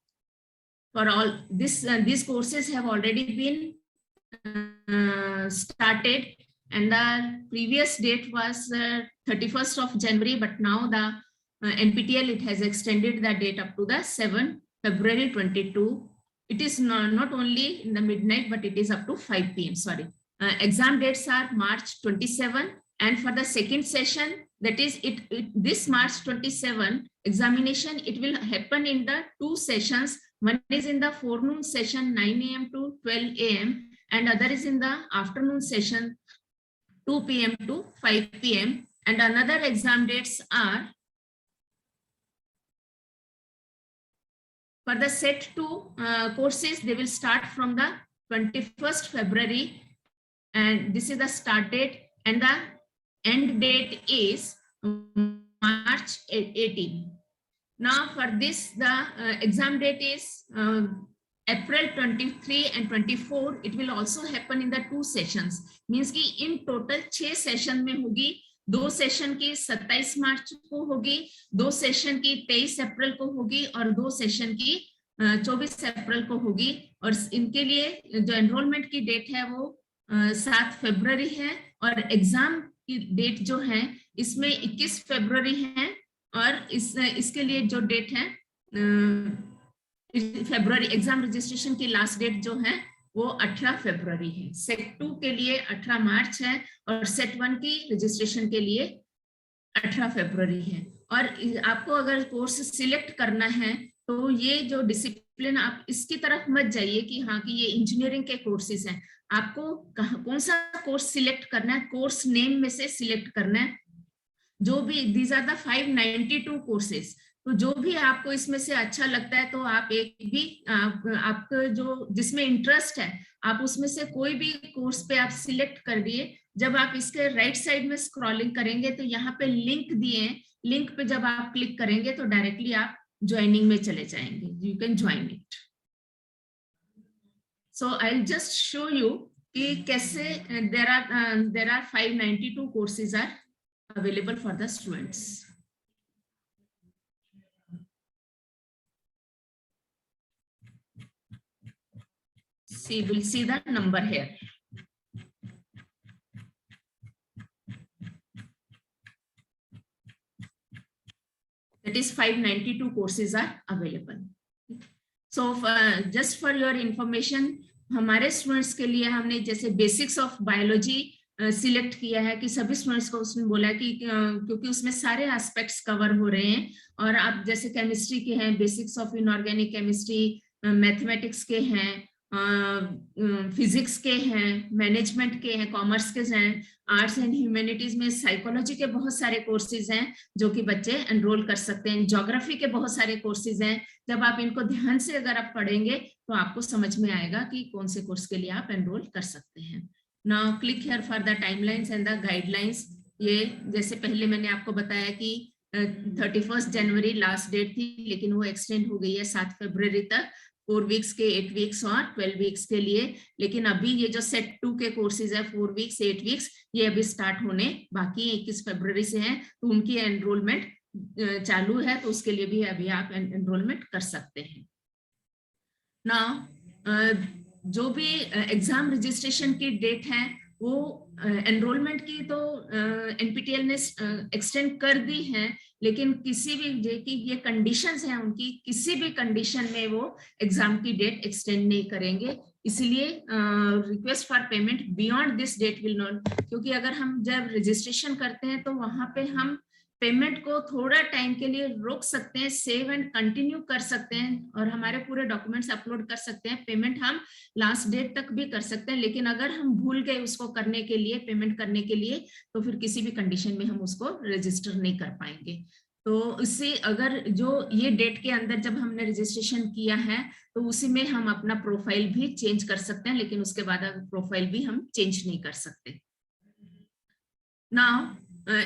For all this, these courses have already been started, and the previous date was 31st of January, but now the NPTEL, it has extended the date up to the 7th February 22. It is not only in the midnight, but it is up to 5 p.m. Sorry. Exam dates are March 27, And for the second session, that is this March 27 examination, it will happen in the 2 sessions. One is in the forenoon session 9 a.m. to 12 a.m. and other is in the afternoon session 2 p.m. to 5 p.m. And another exam dates are for the set 2 courses, they will start from the 21st February, and this is the start date, and the end date is March 18. Now for this, the exam date is April 23 and 24. It will also happen in the 2 sessions. Means कि in total 6 session में होगी. 2 session की 27 मार्च को होगी, 2 session की 23 अप्रैल को होगी और 2 सेशन की 24 अप्रैल को होगी. और इनके लिए जो एनरोलमेंट की डेट है वो 7 फरवरी है और एग्जाम की डेट जो है इसमें 21 फरवरी है और इसके लिए जो डेट है फरवरी, एग्जाम रजिस्ट्रेशन की लास्ट डेट जो है वो 18 फरवरी है. सेट 2 के लिए 18 मार्च है और सेट 1 की रजिस्ट्रेशन के लिए 18 फरवरी है. और आपको अगर कोर्स सिलेक्ट करना है तो ये जो डिसिप्लिन, आप इसकी तरफ मत जाइए कि हाँ कि ये इंजीनियरिंग के कोर्सेज हैं. आपको कौन सा कोर्स सिलेक्ट करना है, कोर्स नेम में से सिलेक्ट करना है. जो भी दीज आर द 592 कोर्सेज, तो जो भी आपको इसमें से अच्छा लगता है तो आप एक भी आपको जो जिसमें इंटरेस्ट है आप उसमें से कोई भी कोर्स पे आप सिलेक्ट कर दिए. जब आप इसके राइट साइड में स्क्रॉलिंग करेंगे तो यहाँ पे लिंक दिए हैं, लिंक पे जब आप क्लिक करेंगे तो डायरेक्टली आप ज्वाइनिंग में चले जाएंगे. You can join it. So I will just show you कि कैसे there are 592 courses are available for the students. See, we'll see the number here. That is 592 courses are available. So just for your information, हमारे students के लिए हमने जैसे basics of biology select किया है कि सभी स्टूडेंट्स को उसमें बोला कि क्योंकि उसमें सारे एस्पेक्ट्स कवर हो रहे हैं. और आप जैसे केमिस्ट्री के हैं, basics of inorganic chemistry, mathematics के हैं, फिजिक्स के हैं, मैनेजमेंट के हैं, कॉमर्स के हैं, आर्ट्स एंड ह्यूमैनिटीज में साइकोलॉजी के बहुत सारे कोर्सेज हैं जो कि बच्चे एनरोल कर सकते हैं. ज्योग्राफी के बहुत सारे कोर्सेज हैं. जब आप इनको ध्यान से अगर आप पढ़ेंगे तो आपको समझ में आएगा कि कौन से कोर्स के लिए आप एनरोल कर सकते हैं. Now click here for the timelines and the guidelines. ये जैसे पहले मैंने आपको बताया कि 31 जनवरी लास्ट डेट थी, लेकिन वो एक्सटेंड हो गई है 7 फरवरी तक, 4 वीक्स के, 8 वीक्स और 12 वीक्स के लिए. लेकिन अभी ये जो सेट 2 के कोर्सेज है 4 वीक्स, 8 वीक्स, ये अभी स्टार्ट होने बाकी 21 फरवरी से हैं. तो उनकी एनरोलमेंट चालू है, तो उसके लिए भी अभी आप एनरोलमेंट कर सकते हैं. नाउ जो भी एग्जाम रजिस्ट्रेशन की डेट है वो एनरोलमेंट की तो एनपीटीईएल ने एक्सटेंड कर दी है, लेकिन किसी भी ये कंडीशंस हैं उनकी, किसी भी कंडीशन में वो एग्जाम की डेट एक्सटेंड नहीं करेंगे. इसलिए request for payment beyond this date will not, क्योंकि अगर हम जब रजिस्ट्रेशन करते हैं तो वहां पे हम पेमेंट को थोड़ा टाइम के लिए रोक सकते हैं, सेव एंड कंटिन्यू कर सकते हैं और हमारे पूरे डॉक्यूमेंट्स अपलोड कर सकते हैं. पेमेंट हम लास्ट डेट तक भी कर सकते हैं, लेकिन अगर हम भूल गए उसको करने के लिए, पेमेंट करने के लिए, तो फिर किसी भी कंडीशन में हम उसको रजिस्टर नहीं कर पाएंगे. तो इससे अगर जो ये डेट के अंदर जब हमने रजिस्ट्रेशन किया है तो उसी में हम अपना प्रोफाइल भी चेंज कर सकते हैं, लेकिन उसके बाद प्रोफाइल भी हम चेंज नहीं कर सकते. Now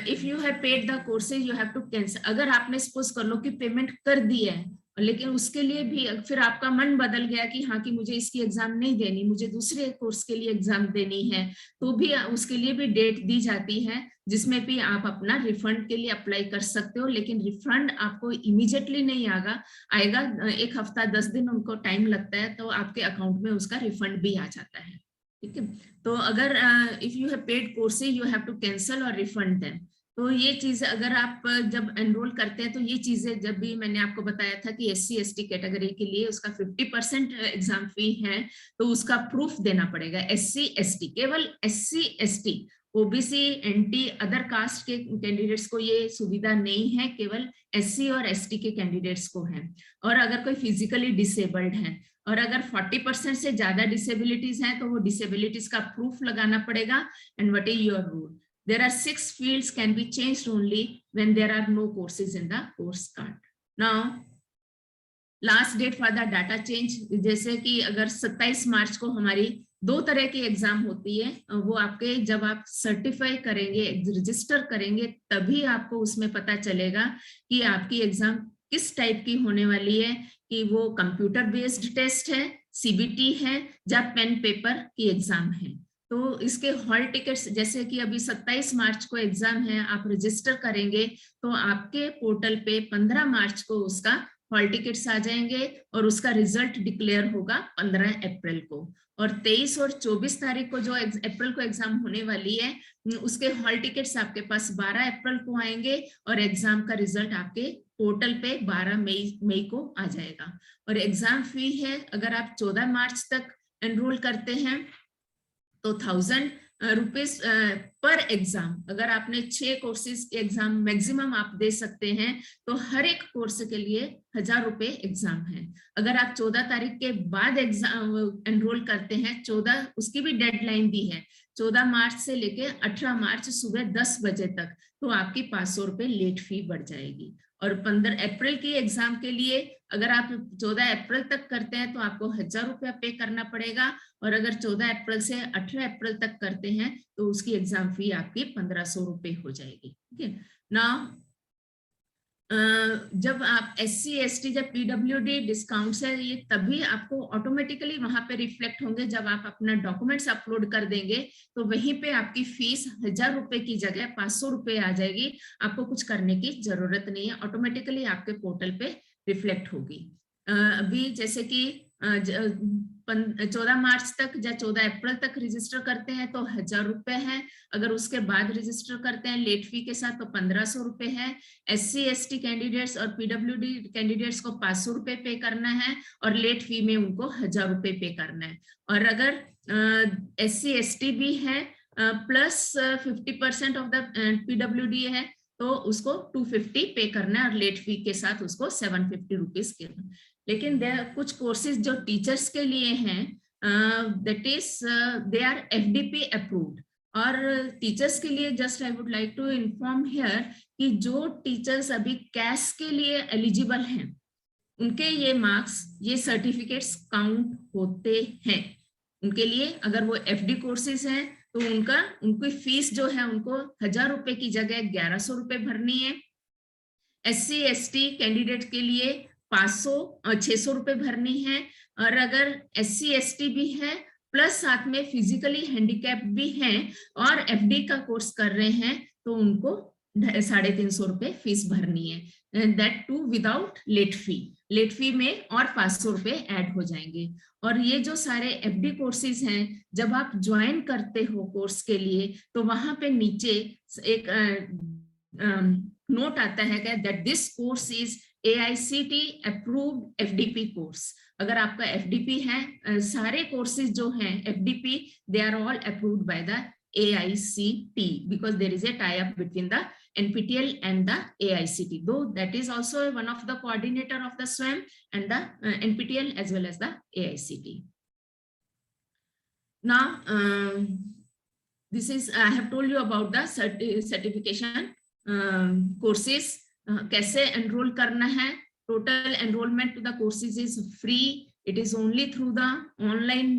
if you have paid the courses you have to cancel. अगर आपने सपोज कर लो कि पेमेंट कर दी है लेकिन उसके लिए भी फिर आपका मन बदल गया कि हाँ कि मुझे इसकी एग्जाम नहीं देनी, मुझे दूसरे कोर्स के लिए एग्जाम देनी है, तो भी उसके लिए भी डेट दी जाती है जिसमें भी आप अपना रिफंड के लिए अप्लाई कर सकते हो. लेकिन रिफंड आपको इमीडिएटली नहीं आएगा, 1 हफ्ता 10 दिन उनको टाइम लगता है, तो आपके अकाउंट में उसका रिफंड भी आ जाता है. ठीक है. तो अगर if you have paid courses you have to cancel और रिफंड देम. तो ये चीज अगर आप जब एनरोल करते हैं तो ये चीजें, जब भी मैंने आपको बताया था कि SC ST कैटेगरी के लिए उसका 50% एग्जाम फी है, तो उसका प्रूफ देना पड़ेगा. SC ST, केवल SC ST OBC, NT, other caste के कैंडिडेट्स को ये सुविधा नहीं है, केवल एससी और एसटी के कैंडिडेट्स को है। और अगर कोई फिजिकली डिसेबल्ड है और अगर 40% से ज्यादा डिसेबिलिटीज हैं तो वो डिसेबिलिटीज का प्रूफ लगाना पड़ेगा। And what is your rule? There are 6 fields can be changed only when there are no courses in the course card. Now, last date for the data change, जैसे कि अगर 27 मार्च को हमारी 2 तरह की एग्जाम होती है, वो आपके जब आप सर्टिफाई करेंगे, रजिस्टर करेंगे, तभी आपको उसमें पता चलेगा कि आपकी एग्जाम किस टाइप की होने वाली है, कि वो कंप्यूटर बेस्ड टेस्ट है, सीबीटी है, या पेन पेपर की एग्जाम है। तो इसके हॉल टिकट्स, जैसे कि अभी 27 मार्च को एग्जाम है, आप रजिस्टर करेंगे तो आपके पोर्टल पे 15 मार्च को उसका हॉल टिकट्स आ जाएंगे और उसका रिजल्ट डिक्लेयर होगा 15 अप्रैल को। और 23 और 24 तारीख को जो अप्रैल को एग्जाम होने वाली है, उसके हॉल टिकट्स आपके पास 12 अप्रैल को आएंगे और एग्जाम का रिजल्ट आपके पोर्टल पे 12 मई को आ जाएगा। और एग्जाम फी है, अगर आप 14 मार्च तक एनरोल करते हैं तो 1000 रुपीज पर एग्जाम। अगर आपने 6 कोर्सेज के एग्जाम मैक्सिमम आप दे सकते हैं, तो हर एक कोर्स के लिए 1000 रुपए एग्जाम है। अगर आप 14 तारीख के बाद एग्जाम एनरोल करते हैं, 14 उसकी भी डेडलाइन दी है, 14 मार्च से लेके 18 मार्च सुबह 10 बजे तक, तो आपकी 500 रुपए लेट फी बढ़ जाएगी। और 15 अप्रैल की एग्जाम के लिए अगर आप 14 अप्रैल तक करते हैं तो आपको 1000 रुपया पे करना पड़ेगा, और अगर 14 अप्रैल से 18 अप्रैल तक करते हैं तो उसकी एग्जाम फी आपकी 1500 रुपए हो जाएगी। ठीक है ना। जब आप SC ST जब PWD डिस्काउंट्स है, ये तभी आपको ऑटोमेटिकली वहां पे रिफ्लेक्ट होंगे जब आप अपना डॉक्यूमेंट्स अपलोड कर देंगे, तो वहीं पे आपकी फीस 1000 रुपए की जगह 500 रुपए आ जाएगी। आपको कुछ करने की जरूरत नहीं है, ऑटोमेटिकली आपके पोर्टल पे रिफ्लेक्ट होगी। अभी जैसे कि 14 मार्च तक या 14 अप्रैल तक रजिस्टर करते हैं तो 1000 रुपए है। अगर उसके बाद रजिस्टर करते हैं लेट फी के साथ तो 1500 रुपए है। SC ST कैंडिडेट्स और PWD कैंडिडेट्स को 500 रुपए पे करना है और लेट फी में उनको 1000 रुपए पे करना है। और अगर SC ST भी है प्लस 50% ऑफ द PWD है तो उसको 250 पे करना है और लेट फी के साथ उसको 750 रुपीज करना। लेकिन कुछ कोर्सेज जो टीचर्स के लिए हैं, that is they are FDP approved. और टीचर्स के लिए just I would like to inform here कि जो टीचर्स अभी कैश के लिए एलिजिबल हैं, उनके ये मार्क्स, ये सर्टिफिकेट्स काउंट होते हैं। उनके लिए अगर वो FD कोर्सेज हैं तो उनकी फीस जो है उनको 1000 रुपए की जगह 1100 रुपए भरनी है। SC ST कैंडिडेट के लिए 600 रुपए भरनी है। और अगर SC ST भी है प्लस साथ में फिजिकली हैंडीकैप भी हैं और FD का कोर्स कर रहे हैं तो उनको 350 रुपए फीस भरनी है, that too without late fee. Late fee में और 500 रुपए ऐड हो जाएंगे। और ये जो सारे FD कोर्सेज हैं, जब आप ज्वाइन करते हो कोर्स के लिए तो वहां पे नीचे एक नोट आता है that this course is AICT approved FDP course. अगर आपका FDP है, सारे कोर्सेज जो हैं FDP they are all approved by the AICT because there is a tie-up between the NPTEL and the AICT, though that is also one of the coordinator of the SWAM and the NPTEL as well as the AICT. Now, this is I have told you about the certification courses. कैसे enrol करना है। Total enrolment to the courses is free, it is only through the online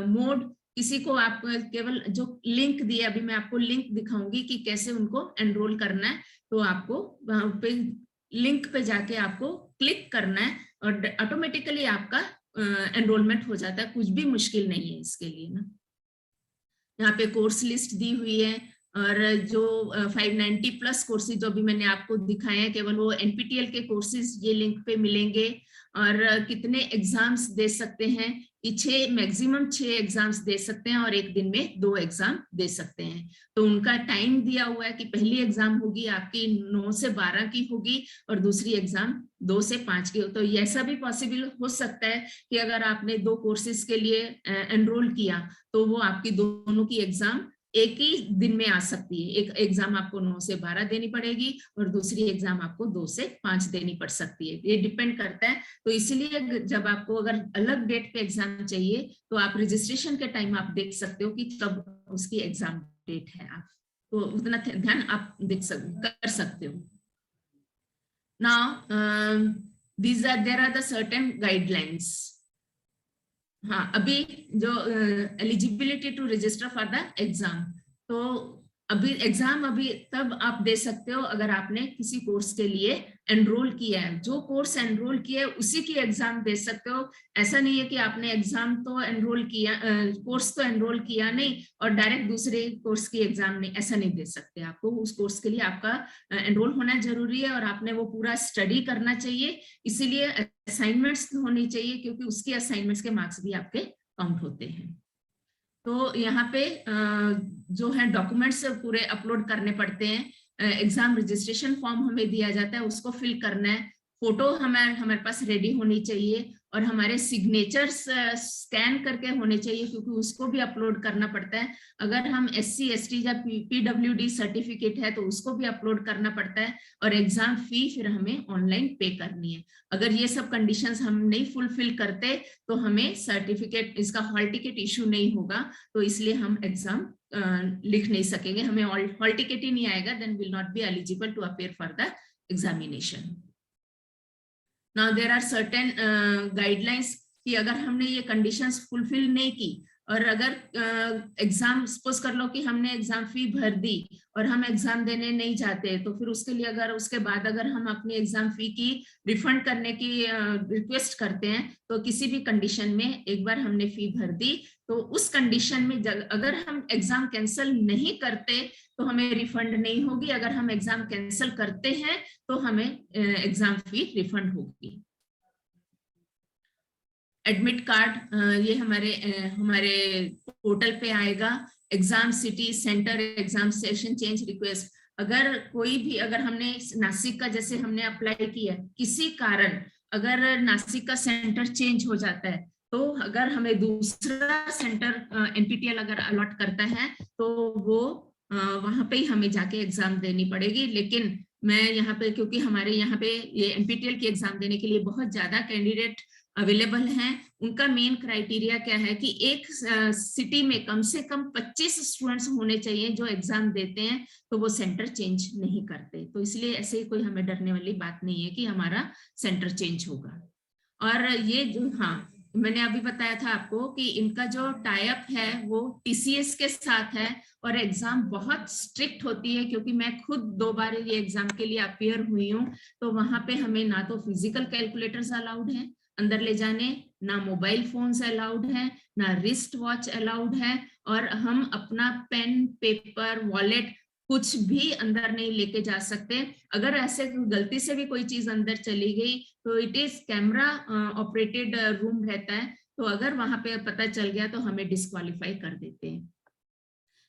mode. किसी को आप केवल जो link दिए, अभी मैं आपको लिंक दिखाऊंगी कि कैसे उनको एनरोल करना है, तो आपको वहां पे लिंक पे जाके आपको क्लिक करना है और ऑटोमेटिकली आपका एनरोलमेंट हो जाता है। कुछ भी मुश्किल नहीं है इसके लिए ना। यहाँ पे कोर्स लिस्ट दी हुई है और जो 590 प्लस कोर्सेज जो भी मैंने आपको दिखाए हैं, केवल वो NPTEL के कोर्सेज ये लिंक पे मिलेंगे। और कितने एग्जाम्स दे सकते हैं कि मैक्सिमम 6 एग्जाम्स दे सकते हैं और एक दिन में 2 एग्जाम दे सकते हैं। तो उनका टाइम दिया हुआ है कि पहली एग्जाम होगी आपकी 9 से 12 की होगी और दूसरी एग्जाम 2 से 5 की हो। तो ऐसा भी पॉसिबल हो सकता है कि अगर आपने 2 कोर्सेज के लिए एनरोल किया तो वो आपकी दोनों की एग्जाम एक ही दिन में आ सकती है। एक एग्जाम आपको 9 से 12 देनी पड़ेगी और दूसरी एग्जाम आपको 2 से 5 देनी पड़ सकती है, ये डिपेंड करता है। तो इसलिए जब आपको अगर अलग डेट पे एग्जाम चाहिए तो आप रजिस्ट्रेशन के टाइम आप देख सकते हो कि कब उसकी एग्जाम डेट है, आप तो उतना ध्यान आप कर सकते हो। Now there are the certain guidelines. हाँ, अभी जो eligibility to register for the exam, तो अभी एग्जाम अभी तब आप दे सकते हो अगर आपने किसी कोर्स के लिए एनरोल किया है। जो कोर्स एनरोल किया है उसी की एग्जाम दे सकते हो। ऐसा नहीं है कि आपने एग्जाम तो एनरोल किया, कोर्स तो एनरोल किया नहीं और डायरेक्ट दूसरे कोर्स की एग्जाम नहीं, ऐसा नहीं दे सकते। आपको उस कोर्स के लिए आपका एनरोल होना जरूरी है और आपने वो पूरा स्टडी करना चाहिए। इसीलिए असाइनमेंट्स होनी चाहिए क्योंकि उसके असाइनमेंट्स के मार्क्स भी आपके काउंट होते हैं। तो यहाँ पे जो है डॉक्यूमेंट्स पूरे अपलोड करने पड़ते हैं। एग्जाम रजिस्ट्रेशन फॉर्म हमें दिया जाता है, उसको फिल करना है। फोटो हमारे पास रेडी होनी चाहिए और हमारे सिग्नेचर्स स्कैन करके होने चाहिए क्योंकि उसको भी अपलोड करना पड़ता है। अगर हम SC ST या PWD सर्टिफिकेट है तो उसको भी अपलोड करना पड़ता है और एग्जाम फी फिर हमें ऑनलाइन पे करनी है। अगर ये सब कंडीशंस हम नहीं फुलफिल करते तो हमें सर्टिफिकेट, इसका हॉल टिकट इशू नहीं होगा, तो इसलिए हम एग्जाम लिख नहीं सकेंगे। हमें हॉल टिकट ही नहीं आएगा, then will not be eligible to appear for the examination. Now there are certain guidelines कि अगर हमने ये कंडीशंस फुलफिल नहीं की और अगर एग्जाम सपोज कर लो कि हमने एग्जाम फी भर दी और हम एग्जाम देने नहीं जाते, तो फिर उसके लिए अगर उसके बाद अगर हम अपनी एग्जाम फी की रिफंड करने की रिक्वेस्ट करते हैं तो किसी भी कंडीशन में एक बार हमने फी भर दी तो उस कंडीशन में अगर हम एग्जाम कैंसिल नहीं करते तो हमें रिफंड नहीं होगी। अगर हम एग्जाम कैंसिल करते हैं तो हमें एग्जाम फी रिफंड होगी। एडमिट कार्ड ये हमारे पोर्टल पे आएगा। Exam city, centre, exam session change request. अगर कोई भी, अगर हमने नासिक का जैसे हमने अप्लाई किया, किसी कारण अगर नासिक का सेंटर चेंज हो जाता है तो अगर हमें दूसरा सेंटर NPTEL अगर अलॉट करता है तो वो वहां पे ही हमें जाके एग्जाम देनी पड़ेगी। लेकिन मैं यहाँ पे, क्योंकि हमारे यहाँ पे ये NPTEL की एग्जाम देने के लिए बहुत ज्यादा कैंडिडेट अवेलेबल हैं, उनका मेन क्राइटेरिया क्या है कि एक सिटी में कम से कम 25 स्टूडेंट्स होने चाहिए जो एग्जाम देते हैं, तो वो सेंटर चेंज नहीं करते। तो इसलिए ऐसे ही कोई हमें डरने वाली बात नहीं है कि हमारा सेंटर चेंज होगा। और ये जो, हाँ, मैंने अभी बताया था आपको कि इनका जो टाई अप है वो TCS के साथ है और एग्जाम बहुत स्ट्रिक्ट होती है क्योंकि मैं खुद 2 बार ये एग्जाम के लिए अपीयर हुई हूँ। तो वहां पे हमें ना तो फिजिकल कैलकुलेटर्स अलाउड है अंदर ले जाने, ना मोबाइल फोन्स अलाउड है, ना रिस्ट वॉच अलाउड है, और हम अपना पेन, पेपर, वॉलेट कुछ भी अंदर नहीं लेके जा सकते। अगर ऐसे गलती से भी कोई चीज अंदर चली गई तो it is camera operated room रहता है, तो अगर वहां पे पता चल गया तो हमें डिस्क्वालीफाई कर देते हैं।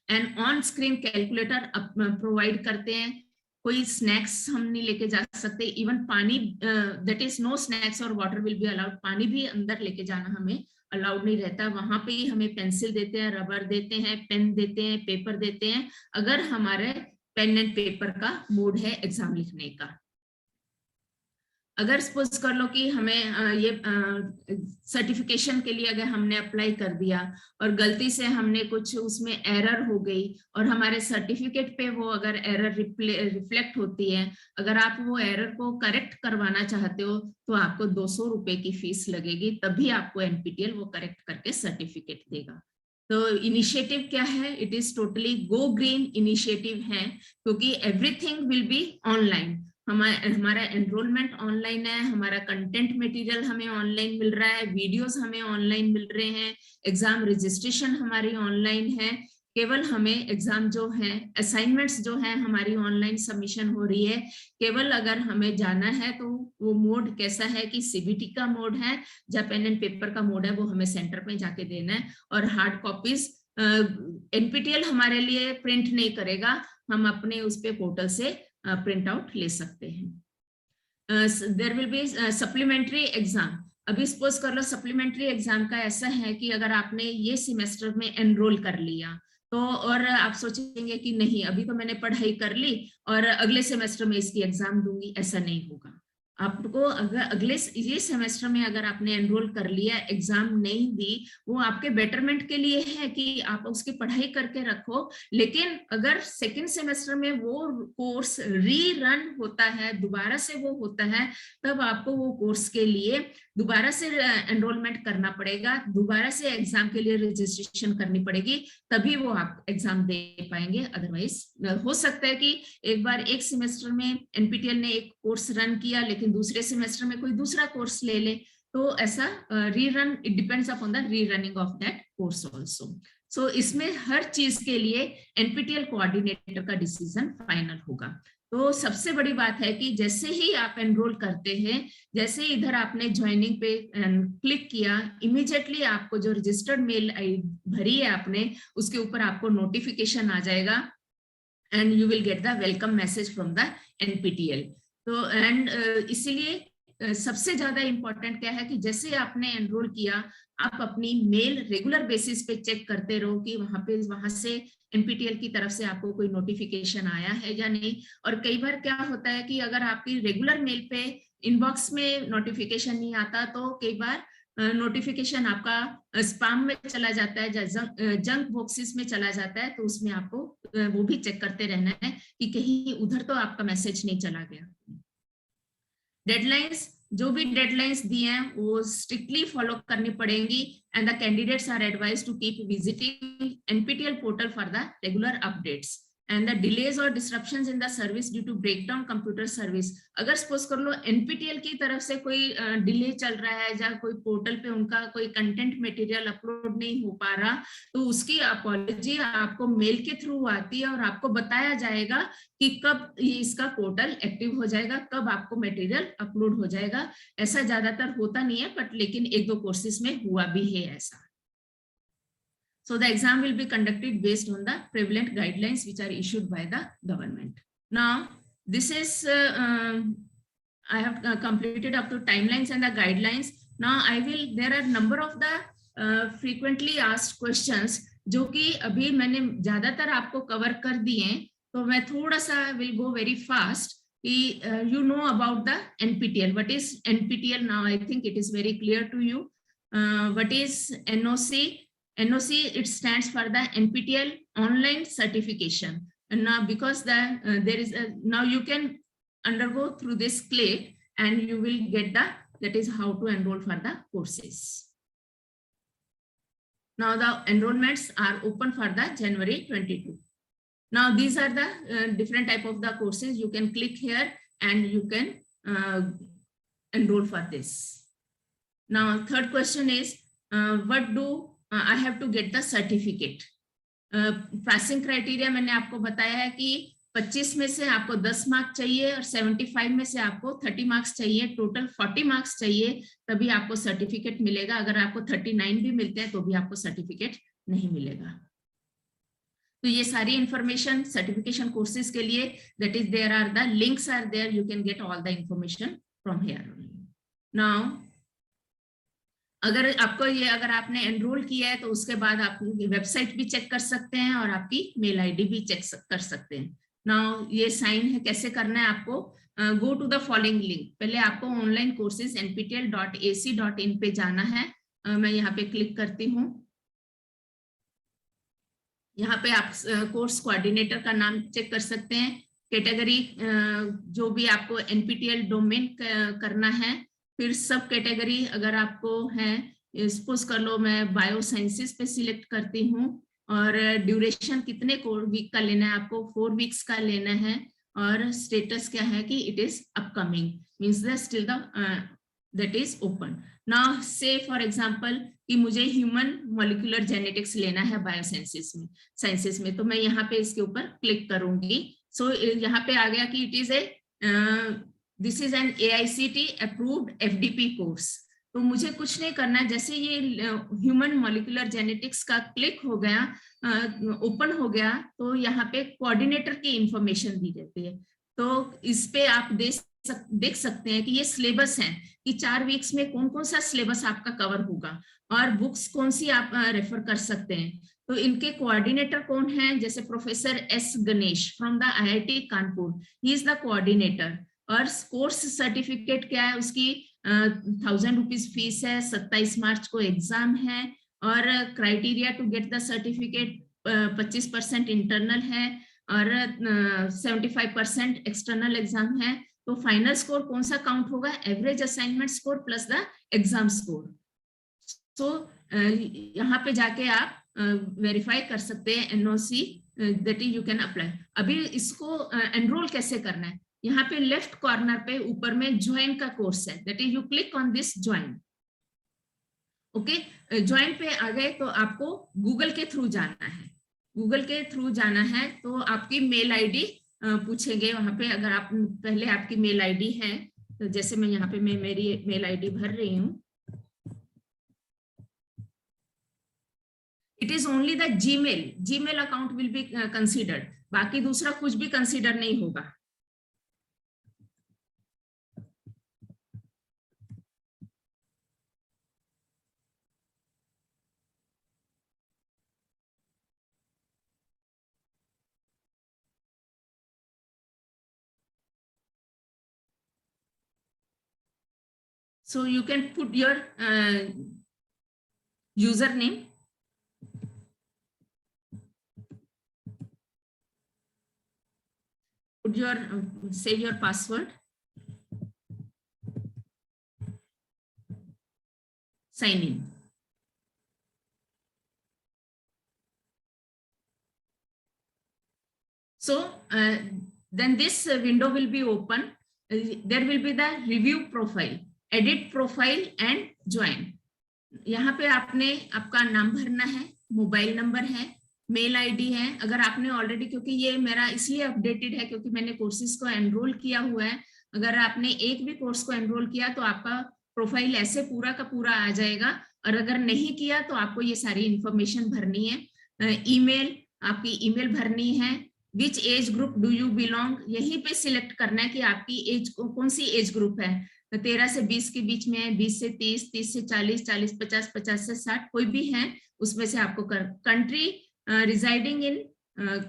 And on screen calculator provide करते हैं। कोई स्नैक्स हम नहीं लेके जा सकते, इवन पानी, दैट इज नो स्नैक्स और वाटर विल बी अलाउड, पानी भी अंदर लेके जाना हमें अलाउड नहीं रहता। वहां पे ही हमें पेंसिल देते हैं, रबर देते हैं, पेन देते हैं, पेपर देते हैं, अगर हमारे पेन एंड पेपर का मूड है एग्जाम लिखने का। अगर सपोज कर लो कि हमें ये सर्टिफिकेशन के लिए अगर हमने अप्लाई कर दिया और गलती से हमने कुछ उसमें एरर हो गई और हमारे सर्टिफिकेट पे वो अगर एरर रिफ्लेक्ट होती है, अगर आप वो एरर को करेक्ट करवाना चाहते हो तो आपको 200 रुपए की फीस लगेगी, तभी आपको NPTEL वो करेक्ट करके सर्टिफिकेट देगा। तो इनिशिएटिव क्या है? It is totally go green initiative है क्योंकि एवरीथिंग विल बी ऑनलाइन। हमारा एनरोलमेंट ऑनलाइन है, हमारा कंटेंट मटेरियल हमें ऑनलाइन मिल रहा है, वीडियोस हमें ऑनलाइन मिल रहे हैं, एग्जाम रजिस्ट्रेशन हमारी ऑनलाइन है। केवल हमें एग्जाम जो है, असाइनमेंट्स जो है हमारी ऑनलाइन सबमिशन हो रही है। केवल अगर हमें जाना है तो वो मोड कैसा है कि CBT का मोड है, जब पेन एंड पेपर का मोड है वो हमें सेंटर में जाके देना है। और हार्ड कॉपीज NPTEL हमारे लिए प्रिंट नहीं करेगा, हम अपने उस पे पोर्टल से प्रिंट आउट ले सकते हैं। There will be supplementary exam. अभी सपोज कर लो सप्लीमेंट्री एग्जाम का ऐसा है कि अगर आपने ये सेमेस्टर में एनरोल कर लिया तो और आप सोचेंगे कि नहीं अभी तो मैंने पढ़ाई कर ली और अगले सेमेस्टर में इसकी एग्जाम दूंगी, ऐसा नहीं होगा। आपको अगर अगले ये सेमेस्टर में अगर आपने एनरोल कर लिया, एग्जाम नहीं दी, वो आपके बेटरमेंट के लिए है कि आप उसकी पढ़ाई करके रखो। लेकिन अगर सेकंड सेमेस्टर में वो कोर्स रीरन होता है, दोबारा से वो होता है, तब आपको वो कोर्स के लिए दोबारा से एनरोलमेंट करना पड़ेगा, दोबारा से एग्जाम के लिए रजिस्ट्रेशन करनी पड़ेगी, तभी वो आप एग्जाम दे पाएंगे। अदरवाइज हो सकता है कि एक बार एक सेमेस्टर में एनपीटीईएल ने एक कोर्स रन किया, लेकिन दूसरे सेमेस्टर में कोई दूसरा कोर्स ले ले, तो ऐसा rerun, it depends upon the rerunning of that course also. So इसमें हर चीज के लिए एनपीटीईएल कोऑर्डिनेटर का डिसीजन फाइनल होगा। तो सबसे बड़ी बात है कि जैसे ही आप एनरोल करते हैं, जैसे ही इधर आपने ज्वाइनिंग पे क्लिक किया, इमीडिएटली आपको जो रजिस्टर्ड मेल भरी है आपने, उसके ऊपर आपको नोटिफिकेशन आ जाएगा and you will get the welcome message from the NPTEL. तो एंड इसीलिए सबसे ज्यादा इंपॉर्टेंट क्या है कि जैसे आपने एनरोल किया, आप अपनी मेल रेगुलर बेसिस पे चेक करते रहो कि वहां से एनपीटीईएल की तरफ से आपको कोई नोटिफिकेशन आया है या नहीं। और कई बार क्या होता है कि अगर आपकी रेगुलर मेल पे इनबॉक्स में नोटिफिकेशन नहीं आता, तो कई बार नोटिफिकेशन आपका स्पैम में चला जाता है या जंक बॉक्सेस में चला जाता है, तो उसमें आपको वो भी चेक करते रहना है कि कहीं उधर तो आपका मैसेज नहीं चला गया। डेडलाइंस, जो भी डेडलाइंस दिए हैं वो स्ट्रिक्टली फॉलो करनी पड़ेंगी and the candidates are advised to keep visiting NPTEL portal for the regular updates and the delays और disruptions in the service due to breakdown computer service. अगर सपोज कर लो एनपीटीईएल की तरफ से कोई डिले चल रहा है या कोई पोर्टल पे उनका कोई कंटेंट मटेरियल अपलोड नहीं हो पा रहा, तो उसकी अपॉलॉजी आपको मेल के थ्रू आती है और आपको बताया जाएगा कि कब ये इसका पोर्टल एक्टिव हो जाएगा, कब आपको मटेरियल अपलोड हो जाएगा। ऐसा ज्यादातर होता नहीं है, बट लेकिन एक दो कोर्सेज में हुआ भी है ऐसा। So the exam will be conducted based on the prevalent guidelines which are issued by the government. Now, this is, I have completed up to timelines and the guidelines. Now there are number of the frequently asked questions जो कि अभी मैंने ज्यादातर आपको cover कर दिए हैं, तो मैं थोड़ा सा will go very fast. You know about the NPTEL. What is NPTEL now? I think it is very clear to you. What is NOC? NOC, it stands for the NPTEL online certification. And now because there is now you can undergo through this click and you will get that is how to enroll for the courses. Now the enrollments are open for the January 22. Now these are the different type of the courses. You can click here and you can enroll for this. Now third question is what do I have to get the certificate? Passing criteria मैंने आपको बताया है कि 25 में से आपको 10 marks चाहिए और 75 में से आपको 30 मार्क्स चाहिए, टोटल 40 मार्क्स चाहिए, तभी आपको सर्टिफिकेट मिलेगा। अगर आपको 39 भी मिलते हैं तो भी आपको सर्टिफिकेट नहीं मिलेगा। तो ये सारी इंफॉर्मेशन सर्टिफिकेशन कोर्सेज के लिए, that is there are the links are there, you can get all the information from here. Now अगर आपने एनरोल किया है तो उसके बाद आप वेबसाइट भी चेक कर सकते हैं और आपकी मेल आईडी भी चेक कर सकते हैं। नाउ ये साइन है, कैसे करना है आपको? Go to the following link. पहले आपको ऑनलाइन कोर्सेज nptel.ac.in पे जाना है। मैं यहाँ पे क्लिक करती हूँ। यहाँ पे आप कोर्स कोऑर्डिनेटर का नाम चेक कर सकते हैं, कैटेगरी जो भी आपको nptel डोमेन करना है, फिर सब कैटेगरी अगर आपको है, सपोज कर लो मैं बायो साइंसेस पे सिलेक्ट करती हूँ, और ड्यूरेशन कितने वीक का लेना है आपको, 4 वीक्स का लेना है, और स्टेटस क्या है कि it is upcoming, means that still that is open. Now से फॉर एग्जांपल कि मुझे ह्यूमन मॉलिक्यूलर जेनेटिक्स लेना है बायो साइंसेस में, तो मैं यहाँ पे इसके ऊपर क्लिक करूंगी। सो यहाँ पे आ गया कि it is a this is an AICTE approved FDP course. तो मुझे कुछ नहीं करना है, जैसे ये ह्यूमन मॉलिक्यूलर जेनेटिक्स का क्लिक हो गया, ओपन हो गया, तो यहाँ पे कोऑर्डिनेटर की इंफॉर्मेशन दी जाती है। तो इस पे आप दे देख सकते हैं कि ये सिलेबस है कि 4 वीक्स में कौन कौन सा सिलेबस आपका कवर होगा और बुक्स कौन सी आप रेफर कर सकते हैं। तो इनके कोऑर्डिनेटर कौन है, जैसे professor S Ganesh from the IIT Kanpur, he is the coordinator. और कोर्स सर्टिफिकेट क्या है, उसकी 1000 रुपीज फीस है, 27 मार्च को एग्जाम है, और criteria to get the certificate 25% internal है और 75% एक्सटर्नल एग्जाम है। तो फाइनल स्कोर कौन सा काउंट होगा, average assignment score plus the exam score. तो यहाँ पे जाके आप वेरीफाई कर सकते हैं NOC that you can apply. अभी इसको एनरोल कैसे करना है, यहाँ पे लेफ्ट कॉर्नर पे ऊपर में ज्वाइन का कोर्स है, that is you click on this join. Okay, join पे आ गए तो आपको गूगल के थ्रू जाना है। गूगल के थ्रू जाना है तो आपकी मेल आईडी पूछेंगे वहां पे। अगर आप पहले आपकी मेल आईडी है, तो जैसे मैं यहाँ पे मेरी मेल आईडी भर रही हूँ, it is only the Gmail account will be considered, बाकी दूसरा कुछ भी कंसिडर नहीं होगा। So you can put your username, put your save your password, sign in. So then this window will be open. There will be the review profile, edit profile and join. यहाँ पे आपने आपका नाम भरना है, mobile number है, mail ID है। अगर आपने ऑलरेडी, क्योंकि ये मेरा इसलिए अपडेटेड है क्योंकि मैंने कोर्सेज को एनरोल किया हुआ है, अगर आपने एक भी कोर्स को एनरोल किया तो आपका प्रोफाइल ऐसे पूरा का पूरा आ जाएगा, और अगर नहीं किया तो आपको ये सारी इंफॉर्मेशन भरनी है। ईमेल, आपकी ईमेल भरनी है। Which age group do you belong, यहीं पे सिलेक्ट करना है कि आपकी एज कौन सी एज ग्रुप है। 13 से 20 के बीच में है, 20 से 30, 30 से 40, 40 50, 50 से 60, कोई भी है उसमें से आपको कंट्री रिजाइडिंग इन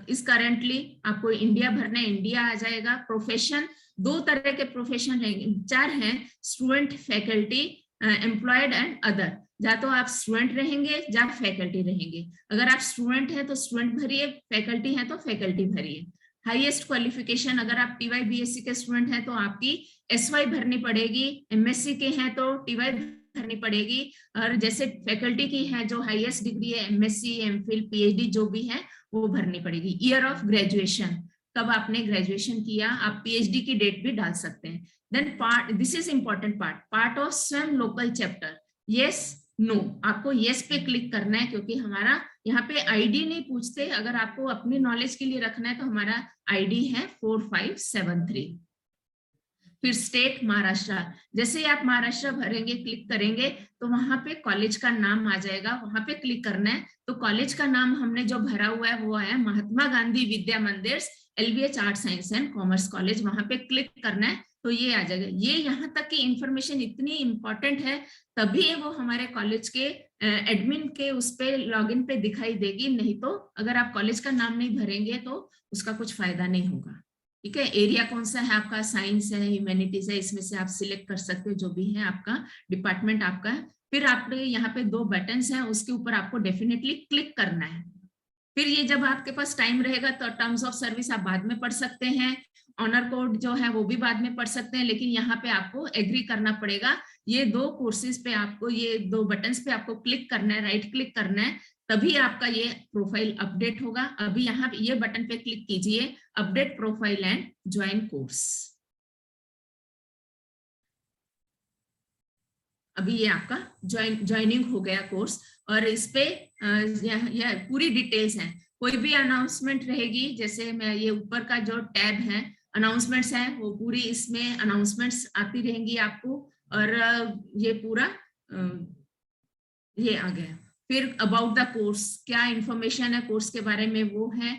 इस करेंटली आपको इंडिया भरना है, इंडिया आ जाएगा। प्रोफेशन, 2 तरह के प्रोफेशन रहेंगे, 4 हैं, student, faculty, employed and other. या तो आप स्टूडेंट रहेंगे या फैकल्टी रहेंगे। अगर आप स्टूडेंट हैं तो स्टूडेंट भरिए, फैकल्टी हैं तो फैकल्टी भरिए। हाईएस्ट क्वालिफिकेशन, अगर आप TY BSc के स्टूडेंट हैं तो आपकी SY भरनी पड़ेगी, MSc के हैं तो TY भरनी पड़ेगी, और जैसे फैकल्टी की है जो हाईएस्ट डिग्री है MSc, MPhil, PhD जो भी है वो भरनी पड़ेगी। ईयर ऑफ ग्रेजुएशन, कब आपने ग्रेजुएशन किया, आप PhD की डेट भी डाल सकते हैं। Then part, this is important part of Swayam local chapter, yes no, आपको यस पे क्लिक करना है, क्योंकि हमारा यहाँ पे आईडी नहीं पूछते। अगर आपको अपनी नॉलेज के लिए रखना है तो हमारा आईडी है 4573। फिर स्टेट महाराष्ट्र, जैसे ही आप महाराष्ट्र भरेंगे, क्लिक करेंगे तो वहां पे कॉलेज का नाम आ जाएगा, वहां पे क्लिक करना है। तो कॉलेज का नाम हमने जो भरा हुआ है वो है महात्मा गांधी विद्या मंदिर LBH art science and commerce college, वहां पे क्लिक करना है तो ये आ जाएगा। ये यहाँ तक की इंफॉर्मेशन इतनी इंपॉर्टेंट है, तभी वो हमारे कॉलेज के एडमिन के उस पे लॉगिन पे दिखाई देगी, नहीं तो अगर आप कॉलेज का नाम नहीं भरेंगे तो उसका कुछ फायदा नहीं होगा। ठीक है, एरिया कौन सा है आपका, साइंस है, ह्यूमैनिटीज है, इसमें से आप सिलेक्ट कर सकते हो जो भी है आपका डिपार्टमेंट आपका है। फिर आपने यहाँ पे 2 बटन्स हैं, उसके ऊपर आपको डेफिनेटली क्लिक करना है। फिर ये जब आपके पास टाइम रहेगा तो टर्म्स ऑफ सर्विस आप बाद में पढ़ सकते हैं, ऑनर कोड जो है वो भी बाद में पढ़ सकते हैं, लेकिन यहाँ पे आपको एग्री करना पड़ेगा। ये 2 कोर्सेज पे आपको, ये 2 बटन्स पे आपको क्लिक करना है, राइट क्लिक करना है, तभी आपका ये प्रोफाइल अपडेट होगा। अभी यहाँ पे ये बटन पे क्लिक कीजिए, update profile and join course. अभी ये आपका ज्वाइनिंग हो गया कोर्स, और इस पे यह पूरी डिटेल्स हैं। कोई भी अनाउंसमेंट रहेगी, जैसे मैं ये ऊपर का जो टैब है अनाउंसमेंट्स है, वो पूरी इसमें अनाउंसमेंट्स आती रहेंगी आपको, और ये पूरा ये आ गया। फिर अबाउट द कोर्स, क्या इंफॉर्मेशन है कोर्स के बारे में वो है,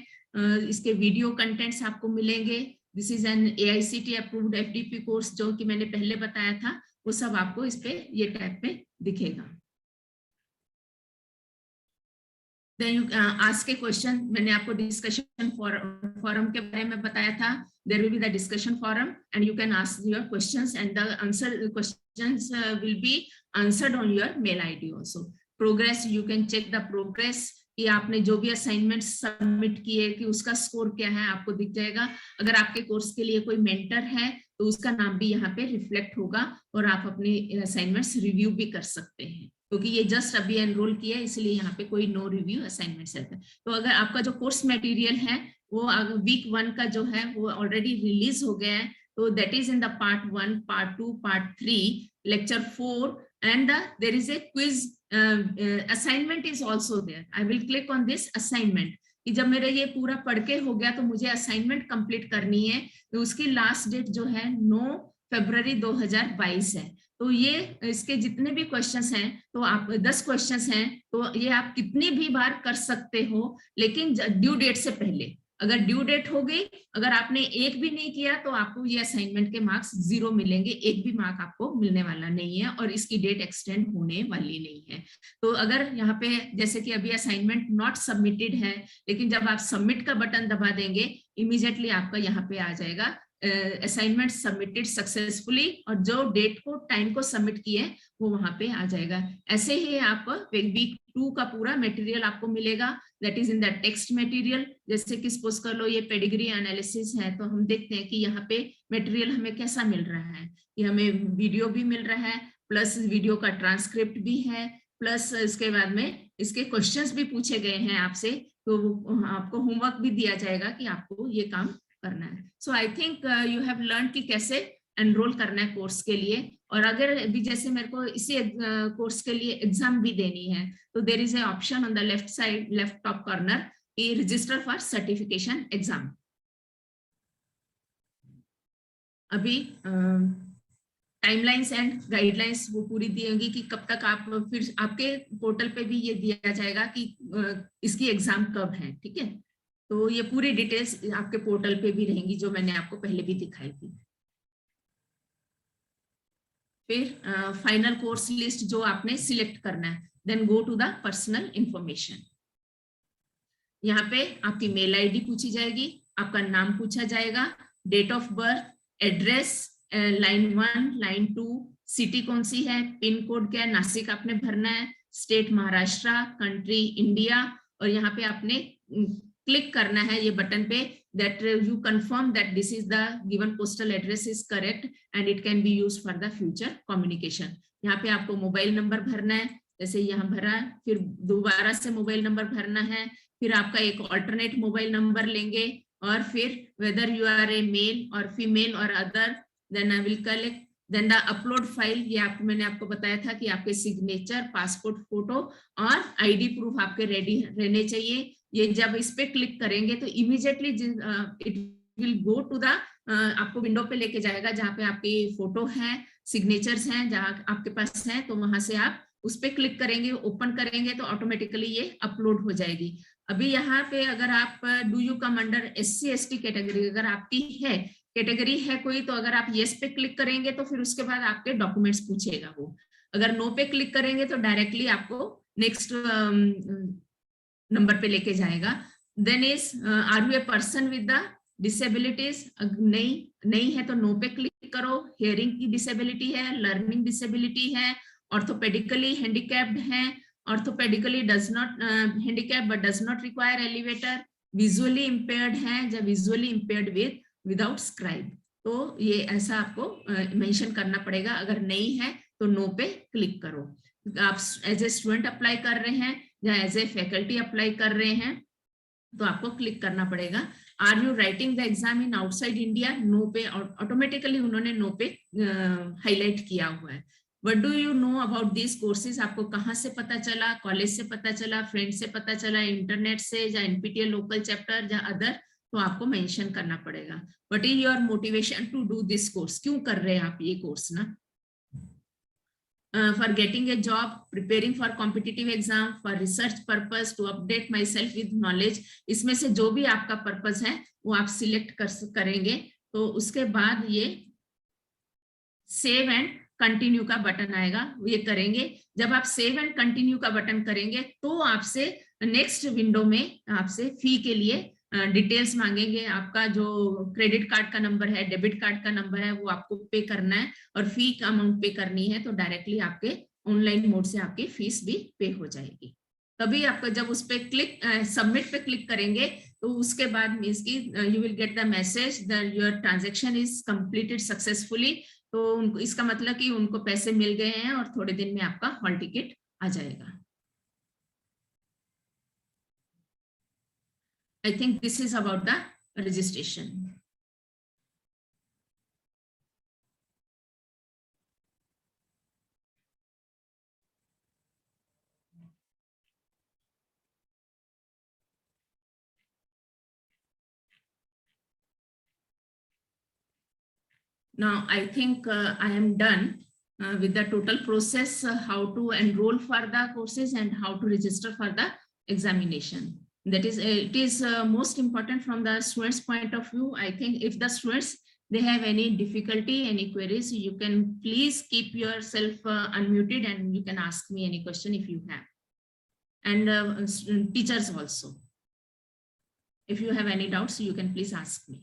इसके वीडियो कंटेंट्स आपको मिलेंगे, this is an AICTE approved FDP course, जो कि मैंने पहले बताया था, वो सब आपको इस पे ये टैब पे दिखेगा। Then you ask a question. मैंने आपको डिस्कशन फोरम के बारे में बताया था। There will be the discussion forum and you can ask your questions and the questions will be answered on your mail ID also. Progress, you can check the progress कि आपने जो भी assignment submit किए कि उसका score क्या है आपको दिख जाएगा। अगर आपके कोर्स के लिए कोई मेंटर है तो उसका नाम भी यहाँ पे रिफ्लेक्ट होगा और आप अपने असाइनमेंट्स रिव्यू भी कर सकते हैं, क्योंकि ये जस्ट अभी एनरोल किया है, इसलिए यहाँ पे कोई नो रिव्यू असाइनमेंट्स रहता है। तो अगर आपका जो कोर्स मटेरियल है वो वीक 1 का जो है वो ऑलरेडी रिलीज हो गया है, तो that is in the part 1, part 2, part 3, lecture 4 and there is a quiz assignment is also there. I will click on this assignment कि जब मेरा ये पूरा पढ़ के हो गया तो मुझे असाइनमेंट कंप्लीट करनी है, तो उसकी लास्ट डेट जो है 9 फरवरी 2022 है। तो ये इसके जितने भी क्वेश्चंस हैं, तो आप 10 क्वेश्चंस हैं, तो ये आप कितनी भी बार कर सकते हो, लेकिन ड्यू डेट से पहले। अगर ड्यू डेट हो गई, अगर आपने एक भी नहीं किया तो आपको ये असाइनमेंट के मार्क्स 0 मिलेंगे, एक भी मार्क आपको मिलने वाला नहीं है और इसकी डेट एक्सटेंड होने वाली नहीं है। तो अगर यहाँ पे जैसे कि अभी असाइनमेंट नॉट सबमिटेड है, लेकिन जब आप सबमिट का बटन दबा देंगे इमीडिएटली आपका यहाँ पे आ जाएगा असाइनमेंट सबमिटेड सक्सेसफुली, और जो डेट को टाइम को सबमिट किए वो वहां पे आ जाएगा। ऐसे ही आप वीक 2 का पूरा मटेरियल आपको मिलेगा, that is in the text material. जैसे कि सपोज कर लो ये पेडिग्री एनालिसिस है, तो हम देखते हैं कि यहाँ पे मटेरियल हमें कैसा मिल रहा है, कि हमें वीडियो भी मिल रहा है, प्लस वीडियो का ट्रांसक्रिप्ट भी है, प्लस इसके बाद में इसके क्वेश्चंस भी पूछे गए हैं आपसे, तो आपको होमवर्क भी दिया जाएगा कि आपको ये काम करना है। So I think you have learn कि कैसे एनरोल करना है कोर्स के लिए। और अगर अभी जैसे मेरे को इसी कोर्स के लिए एग्जाम भी देनी है, तो there is a option on the left side, left top corner, कि रजिस्टर फॉर सर्टिफिकेशन एग्जाम। अभी टाइमलाइंस एंड गाइडलाइंस वो पूरी दी होंगी कि कब तक आप, फिर आपके पोर्टल पे भी ये दिया जाएगा कि इसकी एग्जाम कब है, ठीक है। तो ये पूरी डिटेल्स आपके पोर्टल पे भी रहेंगी, जो मैंने आपको पहले भी दिखाई थी। फिर फाइनल कोर्स लिस्ट जो आपने सिलेक्ट करना है, then go to the personal information. यहाँ पे आपकी मेल आईडी पूछी जाएगी, आपका नाम पूछा जाएगा, date of birth, address, line 1, line 2, city कौन सी है, पिन कोड क्या है, नासिक आपने भरना है, स्टेट महाराष्ट्र, कंट्री इंडिया, और यहाँ पे आपने क्लिक करना है ये बटन पे that you confirm that this is the given postal address is correct and it can be used for the future communication. यहाँ पे आपको मोबाइल नंबर भरना है, जैसे यहाँ भरा, फिर दोबारा से मोबाइल नंबर भरना है, फिर आपका एक ऑल्टरनेट मोबाइल नंबर लेंगे, और फिर whether you are a male or female or other, then I will collect, then the upload file, ये मैंने आपको बताया था कि आपके सिग्नेचर, पासपोर्ट फोटो और आईडी प्रूफ आपके रेडी रहने चाहिए। ये जब इस पे क्लिक करेंगे तो immediately it will go to the, आपको विंडो पे लेके जाएगा जहाँ पे आपकी फोटो है, सिग्नेचर्स हैं जहाँ आपके पास हैं, तो वहां से आप उस पे क्लिक करेंगे, ओपन करेंगे तो ऑटोमेटिकली ये अपलोड हो जाएगी। अभी यहाँ पे अगर आप do you come under SC/ST category, अगर आपकी है कैटेगरी है कोई, तो अगर आप येस पे क्लिक करेंगे तो फिर उसके बाद आपके डॉक्यूमेंट्स पूछेगा वो। अगर नो पे क्लिक करेंगे तो डायरेक्टली आपको नेक्स्ट नंबर पे लेके जाएगा। Then is are you a person with the disabilities, नहीं है तो नो पे क्लिक करो। हियरिंग की डिसेबिलिटी है, लर्निंग डिसेबिलिटी है, ऑर्थोपेडिकली हैंडीकैप्ड है, orthopaedically does not handicap but does not require elevator, visually impaired है या विजुअली इम्पेयर्ड विदाउट स्क्राइब, तो ये ऐसा आपको मेंशन करना पड़ेगा। अगर नहीं है तो नो पे क्लिक करो। आप एज ए स्टूडेंट अप्लाई कर रहे हैं या एज ए फैकल्टी अप्लाई कर रहे हैं तो आपको क्लिक करना पड़ेगा। Are you writing the exam in outside India, no पे ऑटोमेटिकली उन्होंने नो पे हाईलाइट किया हुआ है। What do you know about this courses, आपको कहाँ से पता चला, कॉलेज से पता चला, फ्रेंड से पता चला, इंटरनेट से, या NPTEL लोकल चैप्टर या अदर, तो आपको मेंशन करना पड़ेगा। What is your motivation to do this course, क्यों कर रहे हैं आप ये कोर्स ना। For getting a job, preparing for competitive exam, for research purpose, to update myself with knowledge, इसमें से जो भी आपका पर्पस है वो आप सिलेक्ट करेंगे। तो उसके बाद ये सेव एंड कंटिन्यू का बटन आएगा, ये करेंगे। जब आप सेव एंड कंटिन्यू का बटन करेंगे तो आपसे नेक्स्ट विंडो में आपसे फी के लिए डिटेल्स मांगेंगे। आपका जो क्रेडिट कार्ड का नंबर है, डेबिट कार्ड का नंबर है, वो आपको पे करना है और फी का अमाउंट पे करनी है, तो डायरेक्टली आपके ऑनलाइन मोड से आपकी फीस भी पे हो जाएगी। तभी आपको जब उस पे क्लिक सबमिट पे क्लिक करेंगे तो उसके बाद मीन्स की you will get the message that your transaction is completed successfully. तो उनको इसका मतलब कि उनको पैसे मिल गए हैं और थोड़े दिन में आपका हॉल टिकट आ जाएगा। I think this is about the registration. Now, I think I am done with the total process, how to enroll for the courses and how to register for the examination. That is, it is most important from the students' point of view. I think if the students, they have any difficulty, any queries, you can please keep yourself unmuted and you can ask me any question if you have. And teachers also. If you have any doubts, you can please ask me.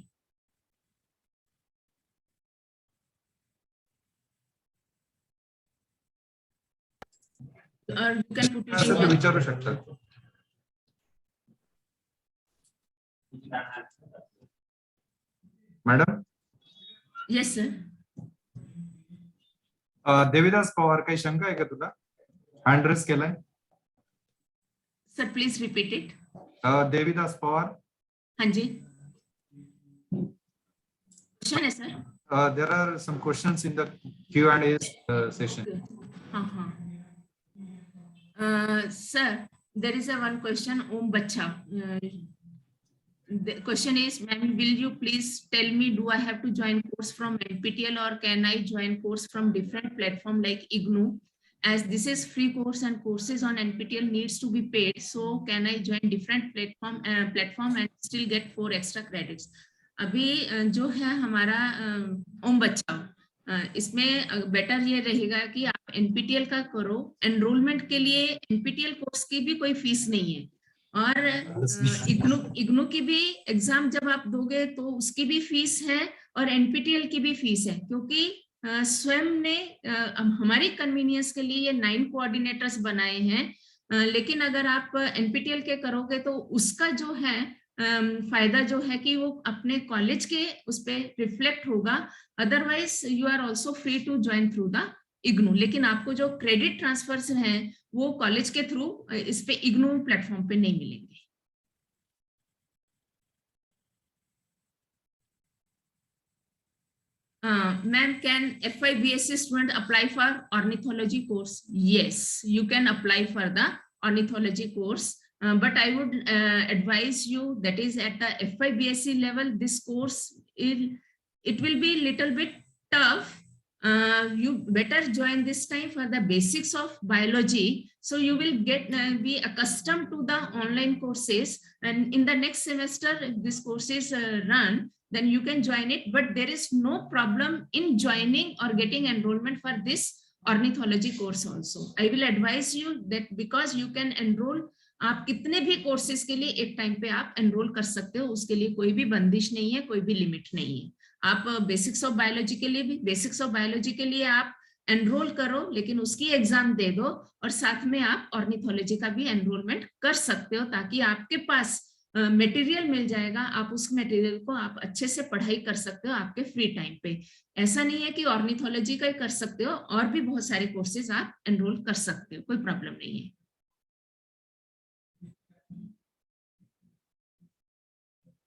Or you can put it in the विचारू शकतात. Madam, yes, sir. Devidas Pawar, काही शंका आहे का तुला? Hand race केलाय. Sir, please repeat it. Devidas Pawar. हाँ जी. Question है sir. There are some questions in the Q&A session. Sir, there is a one question, Om Bacha. The question is, ma'am, will you please tell me, do I have to join course from NPTEL or can I join course from different platform like IGNOU? As this is free course and courses on NPTEL needs to be paid, so can I join different platform and still get 4 extra credits? अभी जो है हमारा ओम बच्चा, इसमें better ये रहेगा कि आप एनपीटीएल का करो। एनरोलमेंट के लिए एनपीटीएल कोर्स की भी कोई फीस नहीं है और इग्नू की भी एग्जाम जब आप दोगे तो उसकी भी फीस है और एनपीटीएल की भी फीस है, क्योंकि स्वयं ने हमारी कन्वीनियंस के लिए ये 9 कोऑर्डिनेटर्स बनाए हैं। लेकिन अगर आप एनपीटीएल के करोगे तो उसका जो है फायदा जो है कि वो अपने कॉलेज के उस पे रिफ्लेक्ट होगा। Otherwise you are also free to join through the IGNOU, लेकिन आपको जो क्रेडिट ट्रांसफर्स हैं वो कॉलेज के थ्रू इस पे इग्नू प्लेटफॉर्म पे नहीं मिलेंगे। Ma'am, can FY BSc student apply for ornithology course? Yes, you can apply for the ornithology course. But I would advise you, that is at the FY BSc level, this course, it will be little bit tough. You better join this time for the basics of biology. So you will get be accustomed to the online courses, and in the next semester, if this course is run, then you can join it. But there is no problem in joining or getting enrollment for this ornithology course also. I will advise you that because you can enroll, आप कितने भी courses के लिए एक time पे आप enrol कर सकते हो, उसके लिए कोई भी बंदिश नहीं है, कोई भी लिमिट नहीं है। आप बेसिक्स ऑफ बायोलॉजी के लिए भी, बेसिक्स ऑफ बायोलॉजी के लिए आप एनरोल करो, लेकिन उसकी एग्जाम दे दो और साथ में आप ऑर्निथोलॉजी का भी एनरोलमेंट कर सकते हो, ताकि आपके पास मटेरियल मिल जाएगा। आप उस मटेरियल को आप अच्छे से पढ़ाई कर सकते हो आपके फ्री टाइम पे। ऐसा नहीं है कि ऑर्निथोलॉजी का ही कर सकते हो, और भी बहुत सारे कोर्सेज आप एनरोल कर सकते हो, कोई प्रॉब्लम नहीं है।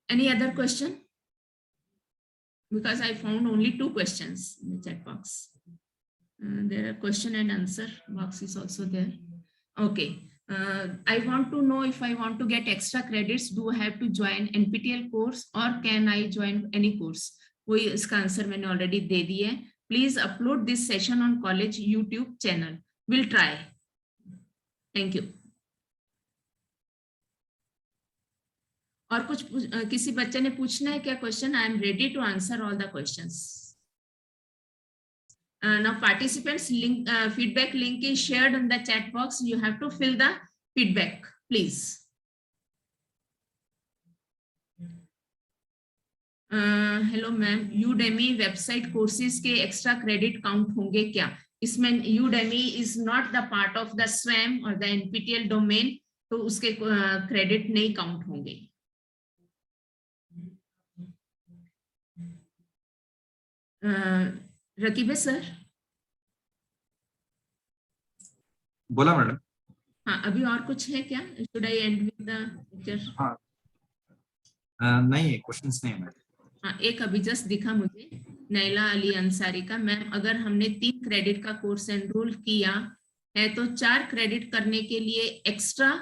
Any other question? Because I found only 2 questions in the chat box. There are question and answer box is also there. Okay. I want to know, if I want to get extra credits, do I have to join NPTEL course or can I join any course? वही इसका answer मैंने already दे दिया है। Please upload this session on college YouTube channel. We'll try. Thank you. और किसी बच्चे ने पूछना है क्या question? I am ready to answer all the questions. Now participants link feedback link is shared in the chat box. You have to fill the feedback, please. Hello ma'am, Udemy website courses के extra credit count होंगे क्या? इसमें Udemy is not the part of the स्वयं और the NPTEL domain, तो उसके credit नहीं count होंगे. रकीबे सर. बोला मैडम. हाँ, अभी और कुछ है क्या? Should I and with the teacher? हाँ, नहीं है, क्वेश्चंस नहीं है मैडम. हाँ, एक अभी जस्ट दिखा मुझे, नैला अली अंसारी का. मैम, अगर हमने 3 क्रेडिट का कोर्स एनरोल किया है तो 4 क्रेडिट करने के लिए एक्स्ट्रा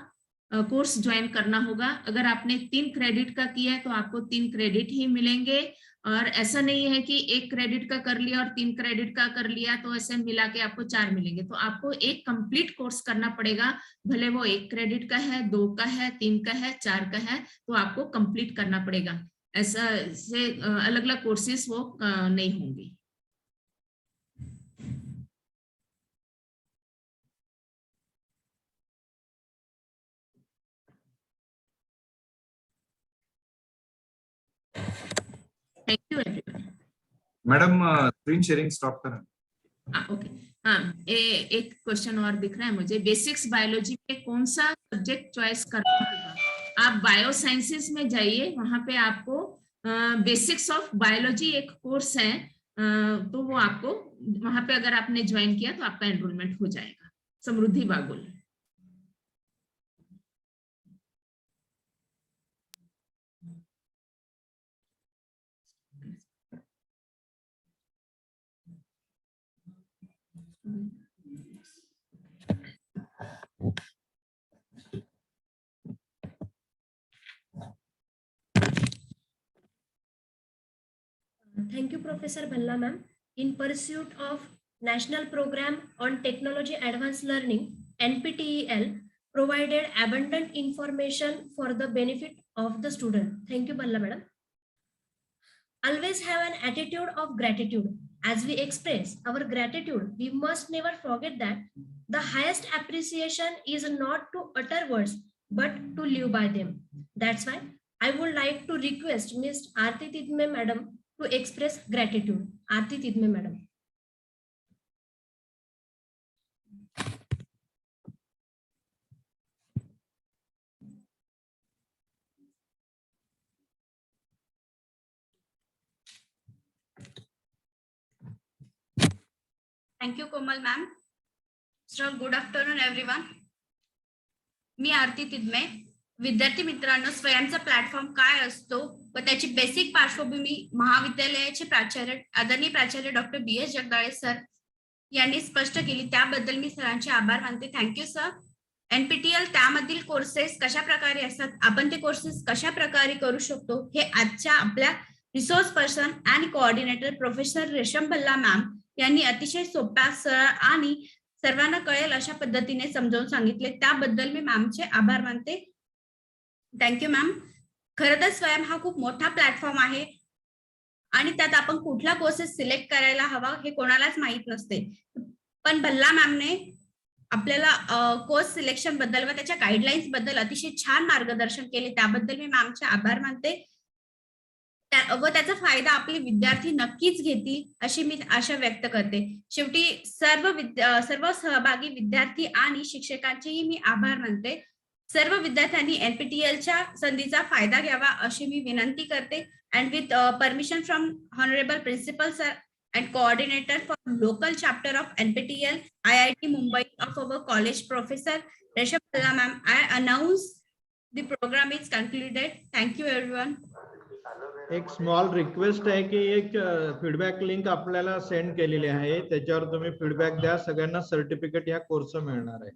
कोर्स ज्वाइन करना होगा. अगर आपने 3 क्रेडिट का किया है तो आपको 3 क्रेडिट ही मिलेंगे. और ऐसा नहीं है कि 1 क्रेडिट का कर लिया और 3 क्रेडिट का कर लिया तो ऐसे मिला के आपको 4 मिलेंगे. तो आपको एक कंप्लीट कोर्स करना पड़ेगा, भले वो 1 क्रेडिट का है, 2 का है, 3 का है, 4 का है, तो आपको कंप्लीट करना पड़ेगा. ऐसा से अलग अलग कोर्सेस वो नहीं होंगे. Thank you everyone. Madam screen sharing stop करें. ओके. हाँ, एक क्वेश्चन और दिख रहा है मुझे. बेसिक्स बायोलॉजी में कौन सा सब्जेक्ट चॉइस करना होगा? आप बायो साइंसेस में जाइए, वहां पे आपको बेसिक्स ऑफ बायोलॉजी एक कोर्स है, तो वो आपको वहां पे अगर आपने ज्वाइन किया तो आपका एनरोलमेंट हो जाएगा. समृद्धि Bagul. Thank you, Professor Bhalla ma'am. In pursuit of National Program on Technology Advanced Learning, NPTEL provided abundant information for the benefit of the student. Thank you, Bhalla madam. Always have an attitude of gratitude. As we express our gratitude, we must never forget that the highest appreciation is not to utter words, but to live by them. That's why I would like to request Ms. Aarti Tidme madam to express gratitude. Aarti Tidme madam. Thank you, Komal ma'am. So good afternoon, everyone. मी आरती तिदमे. विद्यार्थी मित्रांनो, स्वयंचा platform काय असतो व त्याची basic पार्श्वभूमी महाविद्यालयाचे प्राचार्य आदरणीय प्राचार्य डॉक्टर BS जगदाळे सर यांनी स्पष्ट केली, त्याबद्दल मी सरांचे आभार मानते. Thank you sir. NPTEL त्यामधील कोर्सेस कशा प्रकारे असतात, आपण ते कोर्सेस कशा प्रकारे करू शकतो, हे आजच्या आपल्या रिसोर्स पर्सन आणि coordinator professor Resham Bhalla ma'am यांनी अतिशय सोप्या, सरळ आणि सर्वांना कळेल अशा पद्धतीने समजावून सांगितले. त्याबद्दल मी मॅमचे आभार मानते. Thank you ma'am. खरं तर स्वयं हा खूप मोठा प्लॅटफॉर्म आहे आणि त्यात आपण कुठला कोर्सेस सिलेक्ट करायला हवा हे कोणालाच माहित नसते. पण भल्ला मॅमने आपल्याला कोर्स सिलेक्शन बद्दल व त्याच्या गाईडलाईन्स बद्दल अतिशय छान मार्गदर्शन केले. त्याबद्दल मी मॅमचे आभार मानते व त्याचा फायदा आपले विद्यार्थी नक्कीच घेतील अशी मी आशा व्यक्त करते. शेवटी सर्व सहभागी विद्यार्थी आणि शिक्षकांचेही मी आभार मानते. सर्व विद्यार्थ्यांनी NPTELच्या संधीचा फायदा घ्यावा अशी मी विनंती करते. And with permission from honourable principal sir and coordinator for local chapter of NPTEL IIT Mumbai of our college professor Resham Bhalla ma'am, I announce the programme is concluded. Thank you everyone. एक स्मॉल रिक्वेस्ट आहे की एक फीडबॅक लिंक आपल्याला send केलेली आहे, त्याच्यावर तुम्ही feedback द्या. सगळ्यांना सर्टिफिकेट या कोर्स मिळणार आहे.